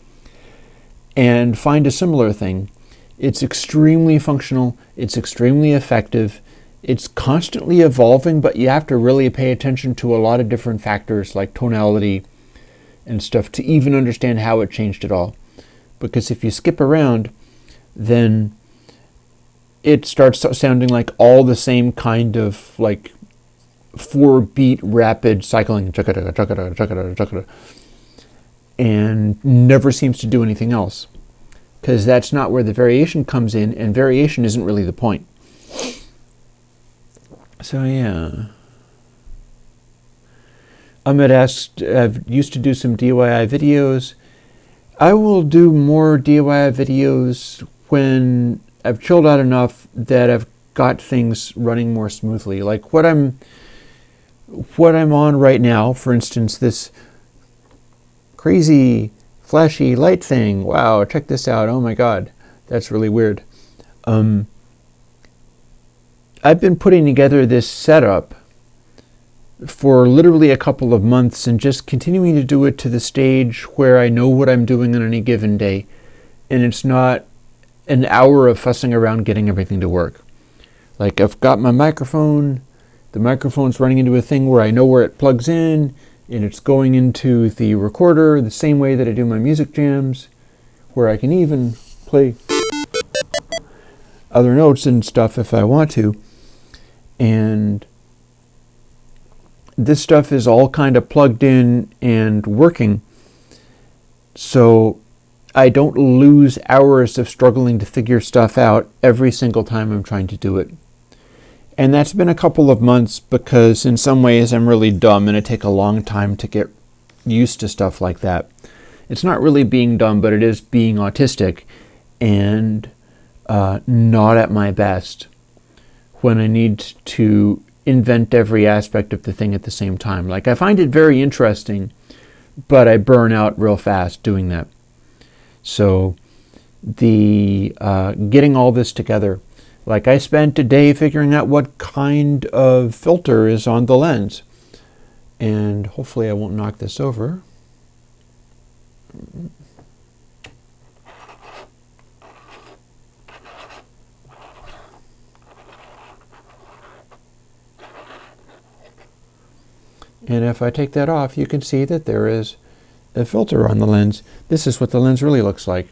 [SPEAKER 1] and find a similar thing. It's extremely functional. It's extremely effective. It's constantly evolving, but you have to really pay attention to a lot of different factors like tonality and stuff to even understand how it changed at all. Because if you skip around, then it starts sounding like all the same kind of like 4-beat rapid cycling and never seems to do anything else, because that's not where the variation comes in, and variation isn't really the point. So yeah, Ahmed asked, I've used to do some DIY videos. I will do more DIY videos when I've chilled out enough that I've got things running more smoothly. Like what I'm on right now, for instance, this crazy flashy light thing. Wow, check this out. Oh my God, that's really weird. I've been putting together this setup for literally a couple of months and just continuing to do it to the stage where I know what I'm doing on any given day. And it's not an hour of fussing around getting everything to work. Like I've got my microphone, the microphone's running into a thing where I know where it plugs in, and it's going into the recorder the same way that I do my music jams, where I can even play other notes and stuff if I want to. And this stuff is all kind of plugged in and working, so I don't lose hours of struggling to figure stuff out every single time I'm trying to do it. And that's been a couple of months because in some ways I'm really dumb and it takes a long time to get used to stuff like that. It's not really being dumb, but it is being autistic and not at my best when I need to invent every aspect of the thing at the same time. Like, I find it very interesting, but I burn out real fast doing that. So the getting all this together, like I spent a day figuring out what kind of filter is on the lens. And hopefully I won't knock this over. And if I take that off, you can see that there is a filter on the lens. This is what the lens really looks like.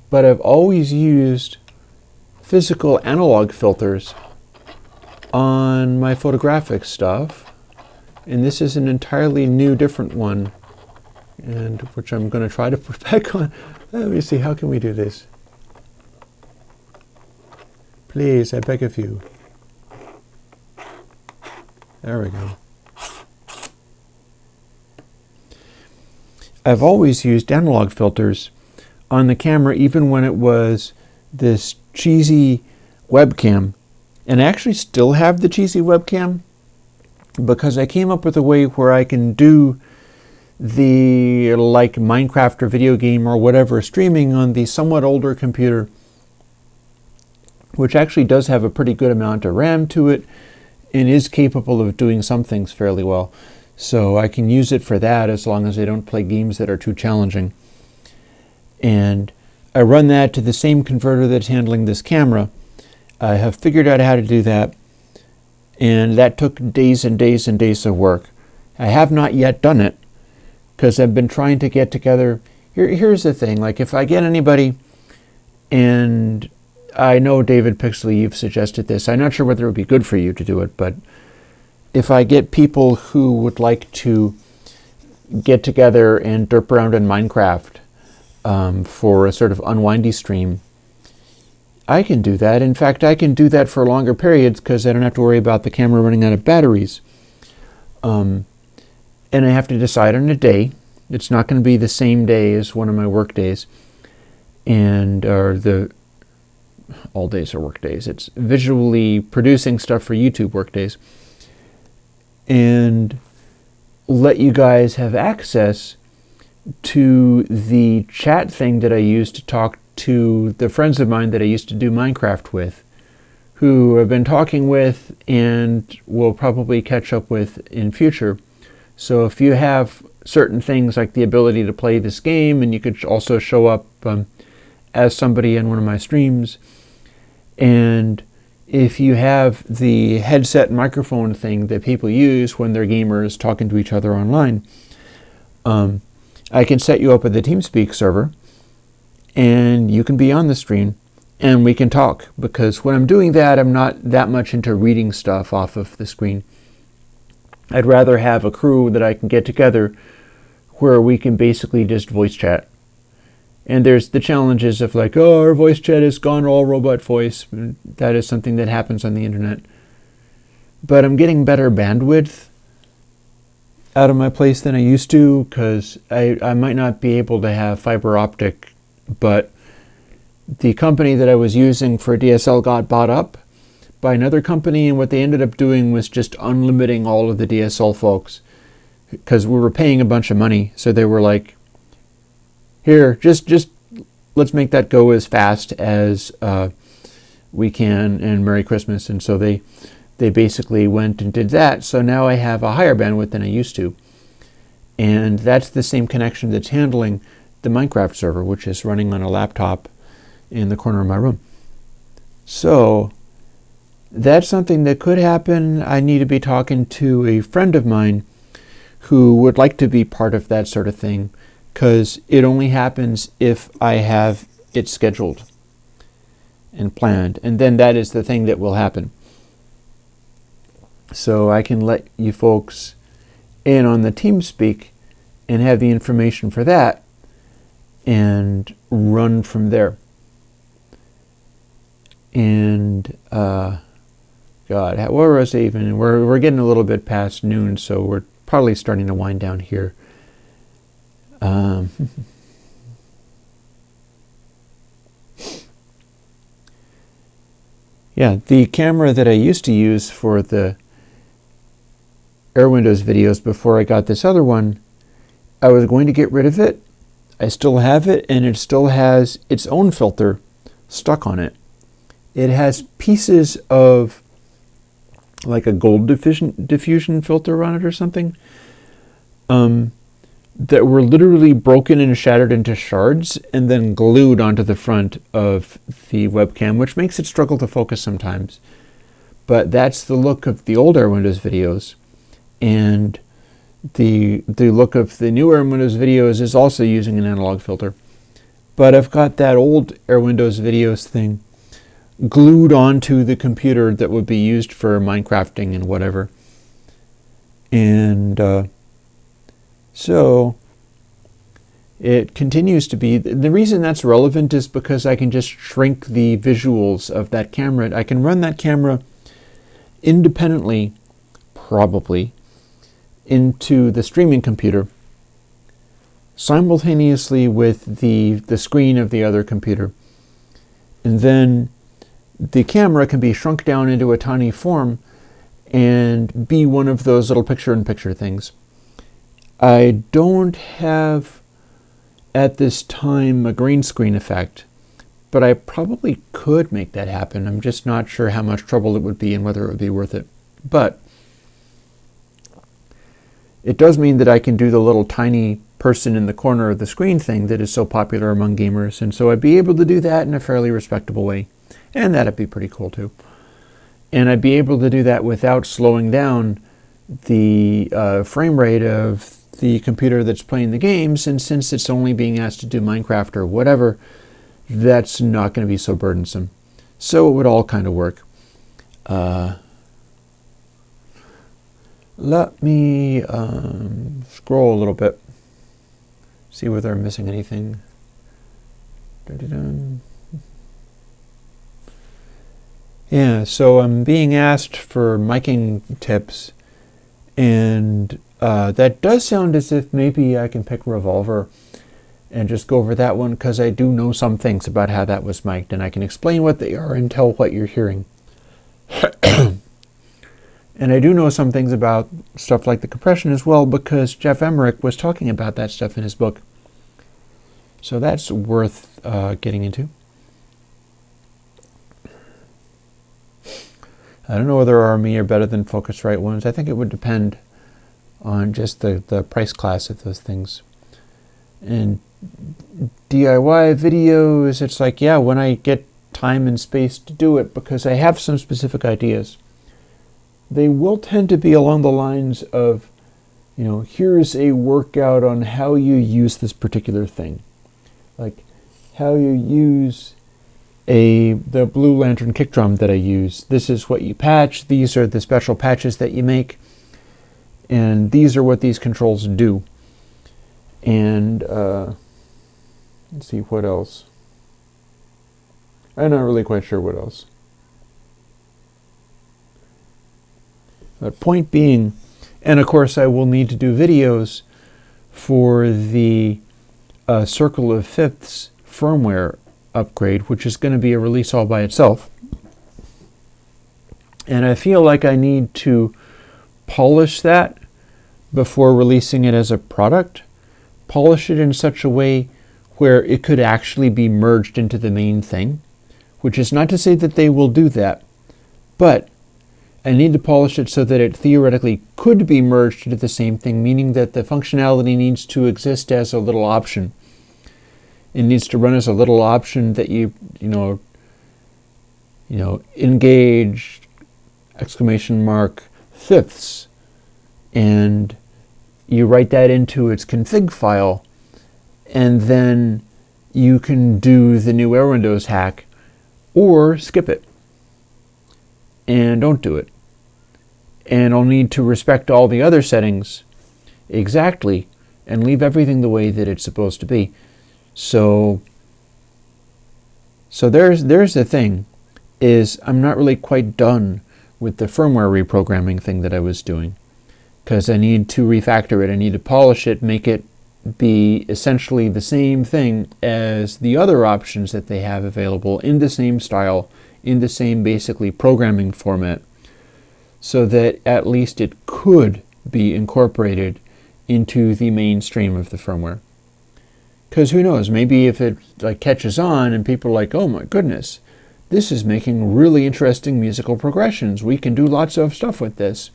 [SPEAKER 1] But I've always used physical analog filters on my photographic stuff. And this is an entirely new, different one, and which I'm going to try to put back on. Let me see, how can we do this? Please, I beg of you. There we go. I've always used analog filters on the camera, even when it was this cheesy webcam. And I actually still have the cheesy webcam because I came up with a way where I can do the like Minecraft or video game or whatever streaming on the somewhat older computer, which actually does have a pretty good amount of RAM to it and is capable of doing some things fairly well. So I can use it for that as long as I don't play games that are too challenging. And I run that to the same converter that's handling this camera. I have figured out how to do that, and that took days and days and days of work. I have not yet done it because I've been trying to get together. Here's the thing, like if I get anybody, and I know David Pixley, you've suggested this. I'm not sure whether it would be good for you to do it, but if I get people who would like to get together and derp around in Minecraft for a sort of unwindy stream, I can do that. In fact, I can do that for longer periods because I don't have to worry about the camera running out of batteries. And I have to decide on a day. It's not going to be the same day as one of my work days, all days are work days. It's visually producing stuff for YouTube work days. And let you guys have access to the chat thing that I used to talk to the friends of mine that I used to do Minecraft with, who I've been talking with and will probably catch up with in future. So if you have certain things like the ability to play this game, and you could also show up as somebody in one of my streams, and if you have the headset microphone thing that people use when they're gamers talking to each other online, I can set you up with a TeamSpeak server and you can be on the screen and we can talk, because when I'm doing that, I'm not that much into reading stuff off of the screen. I'd rather have a crew that I can get together where we can basically just voice chat. And there's the challenges of like, oh, our voice chat is gone all robot voice. That is something that happens on the internet. But I'm getting better bandwidth out of my place than I used to, because I might not be able to have fiber optic, but the company that I was using for DSL got bought up by another company, and what they ended up doing was just unlimiting all of the DSL folks, because we were paying a bunch of money. So they were like, here, just let's make that go as fast as we can, and Merry Christmas. And so they basically went and did that. So now I have a higher bandwidth than I used to. And that's the same connection that's handling the Minecraft server, which is running on a laptop in the corner of my room. So that's something that could happen. I need to be talking to a friend of mine who would like to be part of that sort of thing, because it only happens if I have it scheduled and planned. And then that is the thing that will happen. So I can let you folks and on the TeamSpeak and have the information for that and run from there. And God, where was I even? We're getting a little bit past noon, so we're probably starting to wind down here. Yeah, the camera that I used to use for the Airwindows videos before I got this other one, I was going to get rid of it. I still have it, and it still has its own filter stuck on it. It has pieces of like a gold diffusion filter on it or something that were literally broken and shattered into shards and then glued onto the front of the webcam, which makes it struggle to focus sometimes. But that's the look of the old Airwindows videos, and the look of the new Airwindows videos is also using an analog filter. But I've got that old Airwindows videos thing glued onto the computer that would be used for Minecrafting and whatever. And so it continues to be. The reason that's relevant is because I can just shrink the visuals of that camera. I can run that camera independently, probably, into the streaming computer simultaneously with the screen of the other computer. And then the camera can be shrunk down into a tiny form and be one of those little picture-in-picture things. I don't have, at this time, a green screen effect, but I probably could make that happen. I'm just not sure how much trouble it would be and whether it would be worth it. But it does mean that I can do the little tiny person in the corner of the screen thing that is so popular among gamers, and so I'd be able to do that in a fairly respectable way. And that'd be pretty cool too. And I'd be able to do that without slowing down the frame rate of the computer that's playing the games. And since it's only being asked to do Minecraft or whatever, that's not going to be so burdensome. So it would all kind of work. Let me scroll a little bit, see whether I'm missing anything. Yeah, so I'm being asked for miking tips, and that does sound as if maybe I can pick Revolver and just go over that one, because I do know some things about how that was mic'd, and I can explain what they are and tell what you're hearing. And I do know some things about stuff like the compression as well, because Jeff Emmerich was talking about that stuff in his book. So that's worth getting into. I don't know whether RME are better than Focusrite ones. I think it would depend on just the price class of those things. And DIY videos, it's like, yeah, when I get time and space to do it, because I have some specific ideas. They will tend to be along the lines of, you know, here's a workout on how you use this particular thing. Like how you use the Blue Lantern kick drum that I use. This is what you patch. These are the special patches that you make. And these are what these controls do. And let's see what else. I'm not really quite sure what else. But point being, and of course I will need to do videos for the Circle of Fifths firmware upgrade, which is going to be a release all by itself. And I feel like I need to polish that before releasing it as a product. Polish it in such a way where it could actually be merged into the main thing, which is not to say that they will do that, but I need to polish it so that it theoretically could be merged into the same thing, meaning that the functionality needs to exist as a little option. It needs to run as a little option that you know, engage, exclamation mark, fifths, and you write that into its config file, and then you can do the new Airwindows hack, or skip it, and don't do it. And I'll need to respect all the other settings exactly and leave everything the way that it's supposed to be. So there's the thing, is I'm not really quite done with the firmware reprogramming thing that I was doing, because I need to refactor it. I need to polish it, make it be essentially the same thing as the other options that they have available, in the same style, in the same basically programming format, so that at least it could be incorporated into the mainstream of the firmware. Because who knows, maybe if it catches on and people are like, oh my goodness, this is making really interesting musical progressions, we can do lots of stuff with this,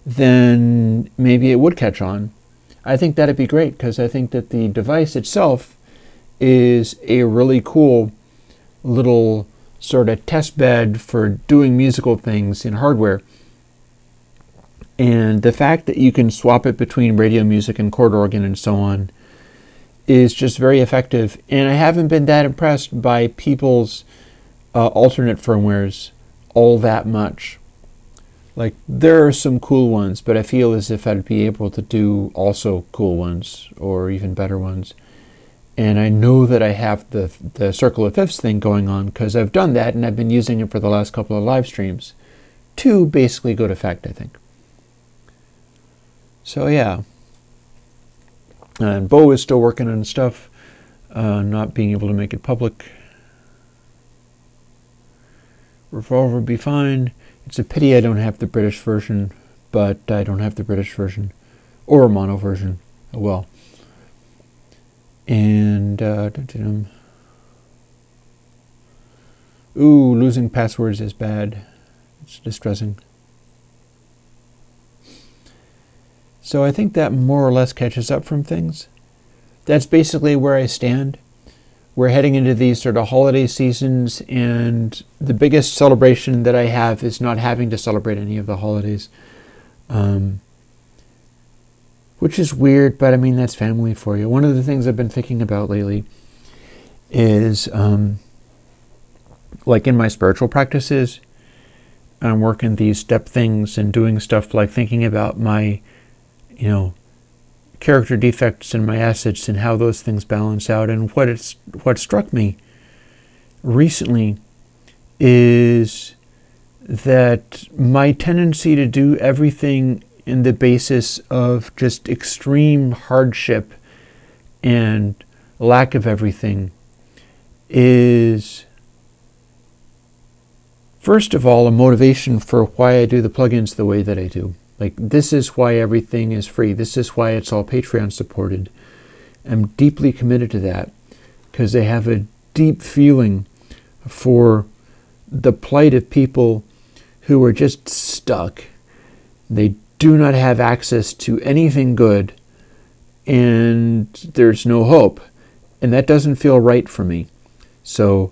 [SPEAKER 1] then maybe it would catch on. I think that'd be great, because I think that the device itself is a really cool little sort of test bed for doing musical things in hardware. And the fact that you can swap it between radio music and chord organ and so on is just very effective. And I haven't been that impressed by people's alternate firmwares all that much. Like, there are some cool ones, but I feel as if I'd be able to do also cool ones, or even better ones. And I know that I have the circle of fifths thing going on, because I've done that and I've been using it for the last couple of live streams to basically good effect, I think. So yeah. And Bo is still working on stuff, not being able to make it public. Revolver would be fine. It's a pity I don't have the British version, but I don't have the British version or a mono version. Oh well. And ooh, losing passwords is bad. It's distressing. So I think that more or less catches up from things. That's basically where I stand. We're heading into these sort of holiday seasons, and the biggest celebration that I have is not having to celebrate any of the holidays. Which is weird, but I mean, that's family for you. One of the things I've been thinking about lately is, like in my spiritual practices, I'm working these step things and doing stuff like thinking about my, character defects and my assets and how those things balance out. And what struck me recently is that my tendency to do everything in the basis of just extreme hardship and lack of everything is, first of all, a motivation for why I do the plugins the way that I do. Like, this is why everything is free. This is why it's all Patreon supported. I'm deeply committed to that, because I have a deep feeling for the plight of people who are just stuck. They do not have access to anything good, and there's no hope. And that doesn't feel right for me. So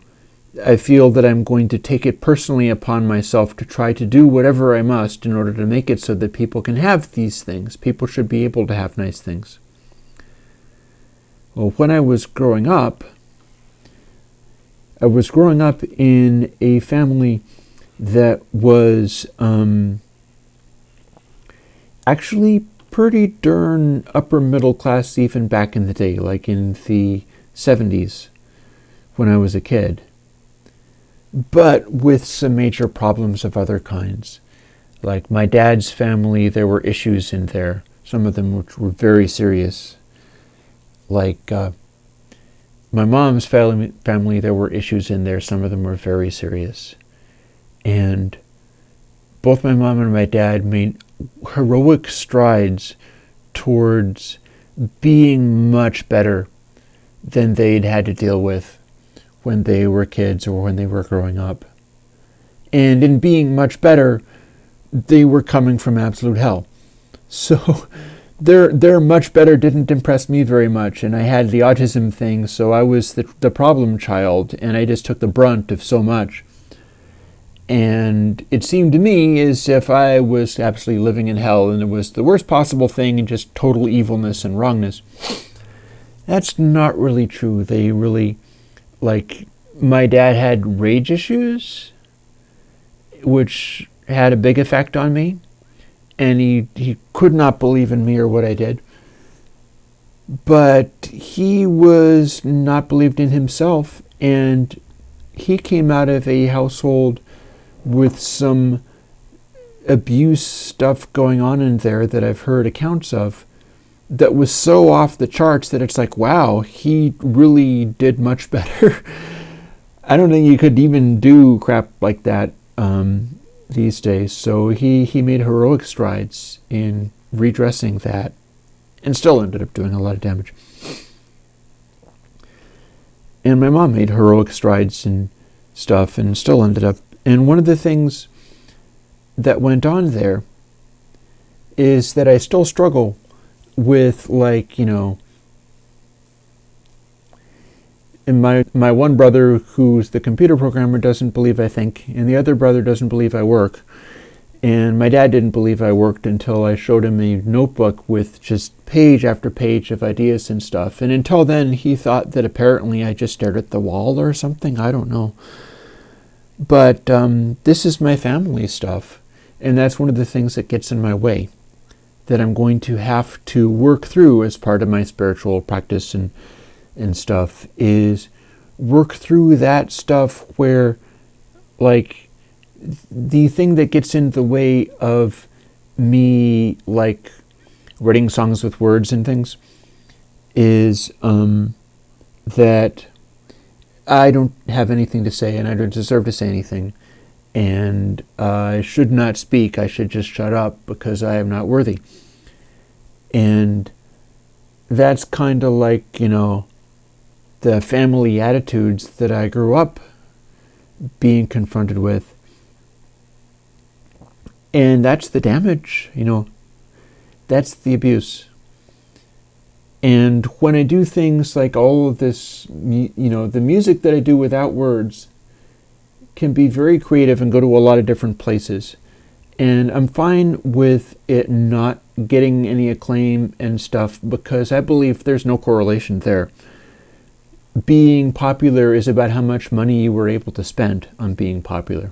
[SPEAKER 1] I feel that I'm going to take it personally upon myself to try to do whatever I must in order to make it so that people can have these things. People should be able to have nice things. Well, when I was growing up in a family that was actually pretty darn upper middle class even back in the day, like in the 70s when I was a kid. But with some major problems of other kinds. Like my dad's family, there were issues in there. Some of them which were very serious. Like my mom's family, there were issues in there. Some of them were very serious. And both my mom and my dad made heroic strides towards being much better than they'd had to deal with when they were kids or when they were growing up. And in being much better, they were coming from absolute hell. So their much better didn't impress me very much, and I had the autism thing, so I was the problem child, and I just took the brunt of so much. And it seemed to me as if I was absolutely living in hell, and it was the worst possible thing and just total evilness and wrongness. That's not really true. They really, like, my dad had rage issues, which had a big effect on me. and he could not believe in me or what I did. But he was not believed in himself, and he came out of a household with some abuse stuff going on in there that I've heard accounts of, that was so off the charts that it's like, wow, he really did much better. I don't think you could even do crap like that these days. So he made heroic strides in redressing that, and still ended up doing a lot of damage. And my mom made heroic strides and stuff, and still ended up. And one of the things that went on there is that I still struggle with, like, you know, and my one brother, who's the computer programmer, doesn't believe I think, and the other brother doesn't believe I work. And my dad didn't believe I worked until I showed him a notebook with just page after page of ideas and stuff. And until then, he thought that apparently I just stared at the wall or something. I don't know. But this is my family stuff. And that's one of the things that gets in my way, that I'm going to have to work through as part of my spiritual practice and stuff, is work through that stuff where, like, the thing that gets in the way of me, like, writing songs with words and things, is that I don't have anything to say, and I don't deserve to say anything, and I should not speak. I should just shut up because I am not worthy. And that's kind of like, you know, the family attitudes that I grew up being confronted with. And that's the damage, you know, that's the abuse. And when I do things like all of this, you know, the music that I do without words can be very creative and go to a lot of different places. And I'm fine with it not getting any acclaim and stuff, because I believe there's no correlation there. Being popular is about how much money you were able to spend on being popular.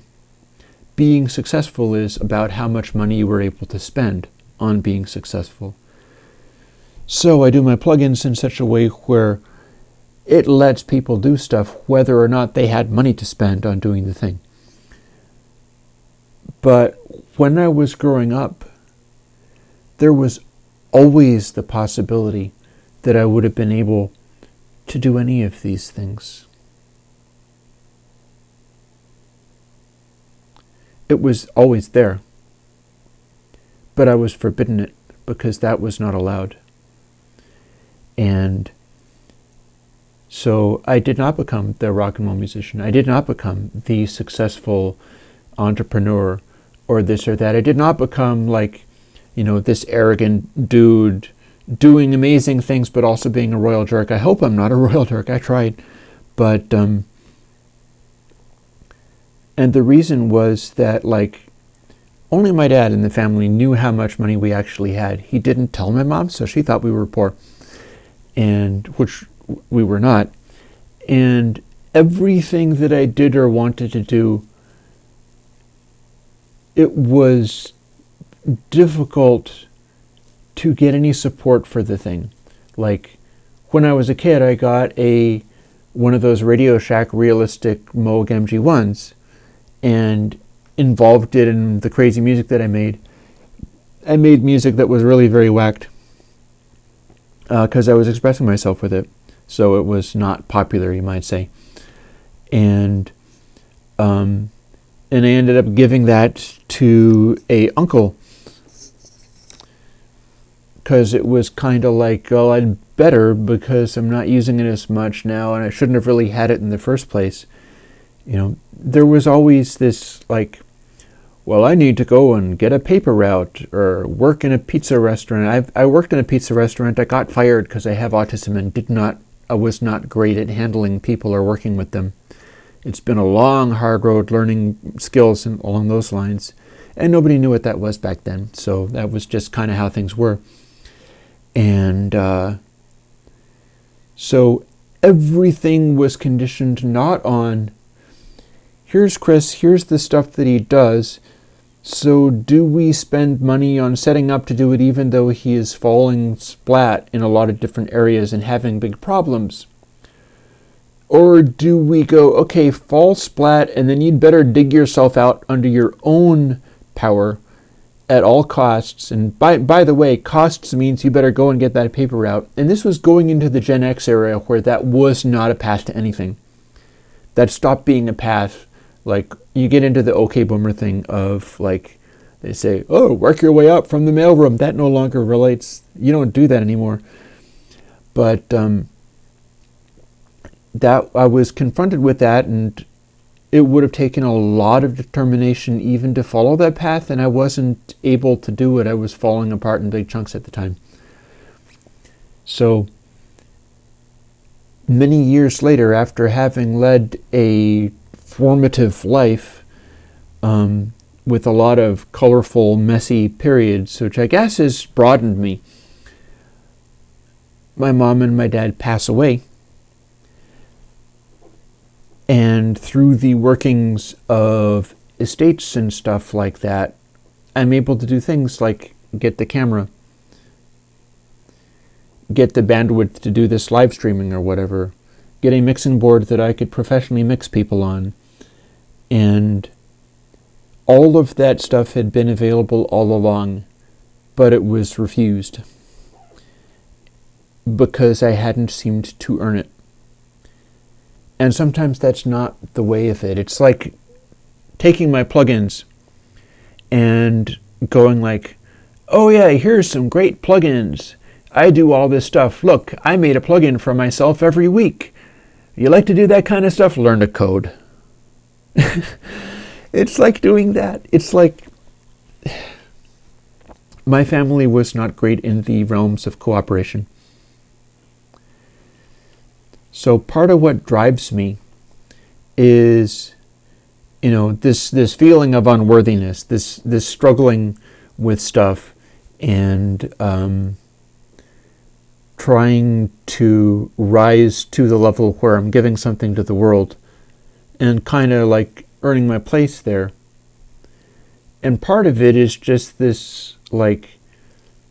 [SPEAKER 1] Being successful is about how much money you were able to spend on being successful. So I do my plugins in such a way where it lets people do stuff whether or not they had money to spend on doing the thing. But when I was growing up, there was always the possibility that I would have been able to do any of these things. It was always there, but I was forbidden it because that was not allowed. And so I did not become the rock and roll musician. I did not become the successful entrepreneur or this or that. I did not become, like, you know, this arrogant dude doing amazing things but also being a royal jerk. I hope I'm not a royal jerk. I tried. But and the reason was that, like, only my dad and the family knew how much money we actually had. He didn't tell my mom, so she thought we were poor, and which we were not. And everything that I did or wanted to do, it was difficult to get any support for the thing. Like, when I was a kid, I got one of those Radio Shack realistic Moog MG1s, and involved it in the crazy music that I made. I made music that was really very whacked because I was expressing myself with it. So it was not popular, you might say. And I ended up giving that to a uncle because it was kind of like, oh, I'd better because I'm not using it as much now, and I shouldn't have really had it in the first place. You know, there was always this, like, well, I need to go and get a paper route or work in a pizza restaurant. I worked in a pizza restaurant. I got fired because I have autism and I was not great at handling people or working with them. It's been a long, hard road learning skills along those lines. And nobody knew what that was back then. So that was just kind of how things were. And so everything was conditioned not on, here's Chris, here's the stuff that he does, So do we spend money on setting up to do it even though he is falling splat in a lot of different areas and having big problems? Or do we go, okay, fall splat, and then you'd better dig yourself out under your own power at all costs? And by the way, costs means you better go and get that paper route. And this was going into the Gen X era where that was not a path to anything. That stopped being a path. Like, you get into the OK Boomer thing of, like, they say, oh, work your way up from the mailroom. That no longer relates. You don't do that anymore. But that I was confronted with that, and it would have taken a lot of determination even to follow that path, and I wasn't able to do it. I was falling apart in big chunks at the time. So many years later, after having led a formative life with a lot of colorful, messy periods, which I guess has broadened me, my mom and my dad pass away. And through the workings of estates and stuff like that, I'm able to do things like get the camera, get the bandwidth to do this live streaming or whatever, get a mixing board that I could professionally mix people on. And all of that stuff had been available all along, but it was refused because I hadn't seemed to earn it. And sometimes that's not the way of it. It's like taking my plugins and going like, oh yeah, here's some great plugins. I do all this stuff. Look, I made a plugin for myself every week. You like to do that kind of stuff? Learn to code. It's like doing that. It's like my family was not great in the realms of cooperation. So part of what drives me is, this feeling of unworthiness, this struggling with stuff, and trying to rise to the level where I'm giving something to the world and kind of like earning my place there. And part of it is just this like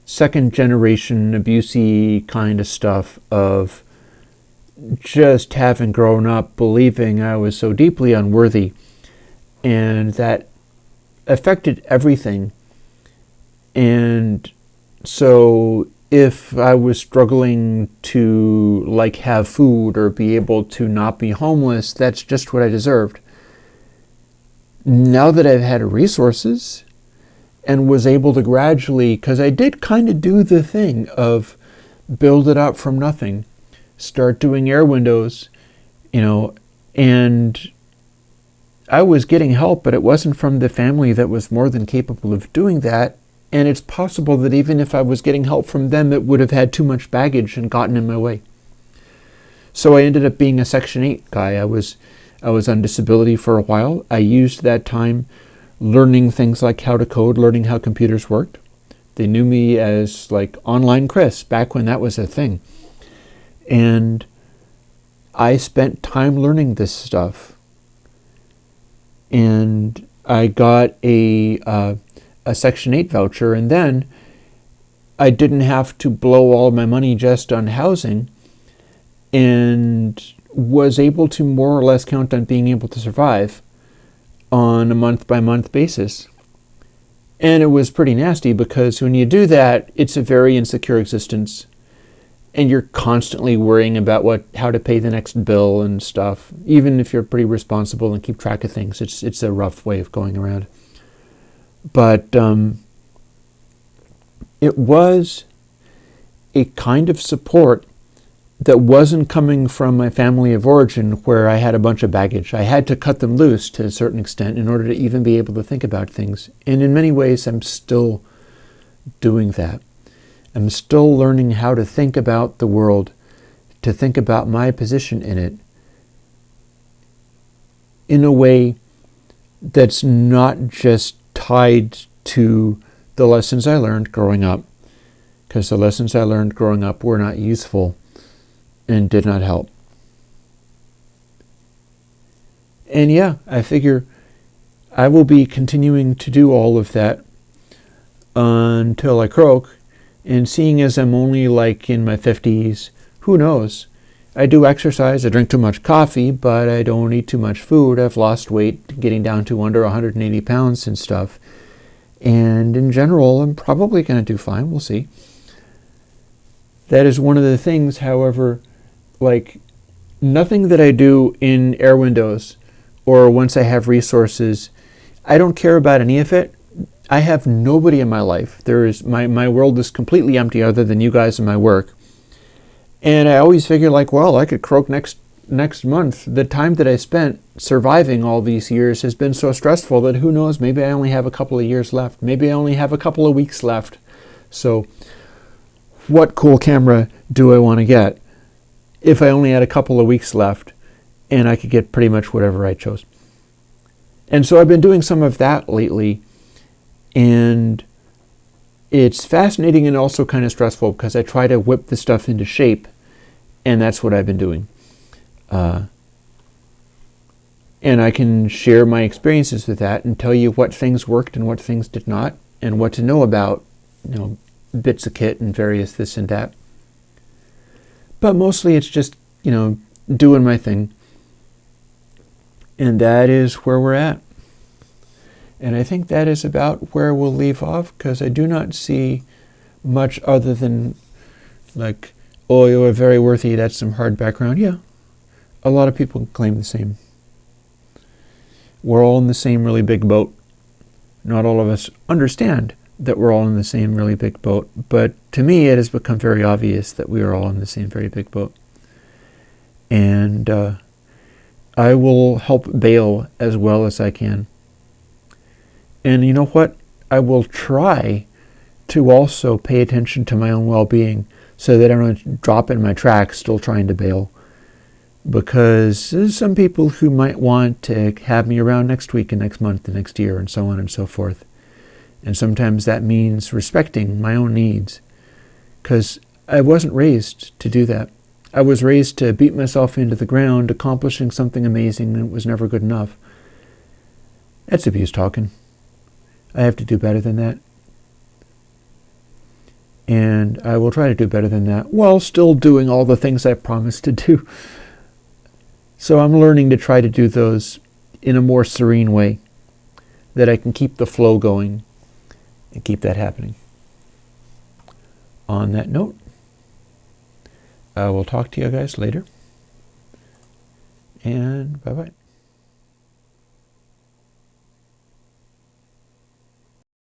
[SPEAKER 1] second generation abusey kind of stuff of just having grown up believing I was so deeply unworthy, and that affected everything. And so if I was struggling to like have food or be able to not be homeless, that's just what I deserved. Now that I've had resources and was able to gradually, because I did kind of do the thing of build it up from nothing, start doing Airwindows, and I was getting help, but it wasn't from the family that was more than capable of doing that. And it's possible that even if I was getting help from them, it would have had too much baggage and gotten in my way. So I ended up being a Section 8 guy. I was on disability for a while. I used that time learning things like how to code, learning how computers worked. They knew me as like Online Chris back when that was a thing. And I spent time learning this stuff. And I got a Section 8 voucher, and then I didn't have to blow all my money just on housing, and was able to more or less count on being able to survive on a month-by-month basis. And it was pretty nasty because when you do that, it's a very insecure existence. And you're constantly worrying about how to pay the next bill and stuff. Even if you're pretty responsible and keep track of things, it's a rough way of going around. But it was a kind of support that wasn't coming from my family of origin, where I had a bunch of baggage. I had to cut them loose to a certain extent in order to even be able to think about things. And in many ways, I'm still doing that. I'm still learning how to think about the world, to think about my position in it in a way that's not just tied to the lessons I learned growing up, because the lessons I learned growing up were not useful and did not help. And yeah, I figure I will be continuing to do all of that until I croak. And seeing as I'm only like in my 50s, who knows? I do exercise, I drink too much coffee, but I don't eat too much food. I've lost weight, getting down to under 180 pounds and stuff. And in general, I'm probably going to do fine. We'll see. That is one of the things, however, like nothing that I do in Airwindows or once I have resources, I don't care about any of it. I have nobody in my life. My world is completely empty other than you guys and my work. And I always figure like, well, I could croak next month. The time that I spent surviving all these years has been so stressful that who knows, maybe I only have a couple of years left. Maybe I only have a couple of weeks left. So what cool camera do I want to get if I only had a couple of weeks left and I could get pretty much whatever I chose? And so I've been doing some of that lately, and it's fascinating and also kind of stressful because I try to whip the stuff into shape, and that's what I've been doing. And I can share my experiences with that and tell you what things worked and what things did not, and what to know about, bits of kit and various this and that. But mostly it's just, doing my thing. And that is where we're at. And I think that is about where we'll leave off, because I do not see much other than like, oh, you are very worthy, that's some hard background. Yeah, a lot of people claim the same. We're all in the same really big boat. Not all of us understand that we're all in the same really big boat, but to me it has become very obvious that we are all in the same very big boat. And I will help bail as well as I can. And you know what? I will try to also pay attention to my own well-being so that I don't drop in my tracks still trying to bail. Because there's some people who might want to have me around next week and next month and next year and so on and so forth. And sometimes that means respecting my own needs, because I wasn't raised to do that. I was raised to beat myself into the ground, accomplishing something amazing, and it was never good enough. That's abuse talking. I have to do better than that. And I will try to do better than that while still doing all the things I promised to do. So I'm learning to try to do those in a more serene way, that I can keep the flow going and keep that happening. On that note, I will talk to you guys later. And bye-bye.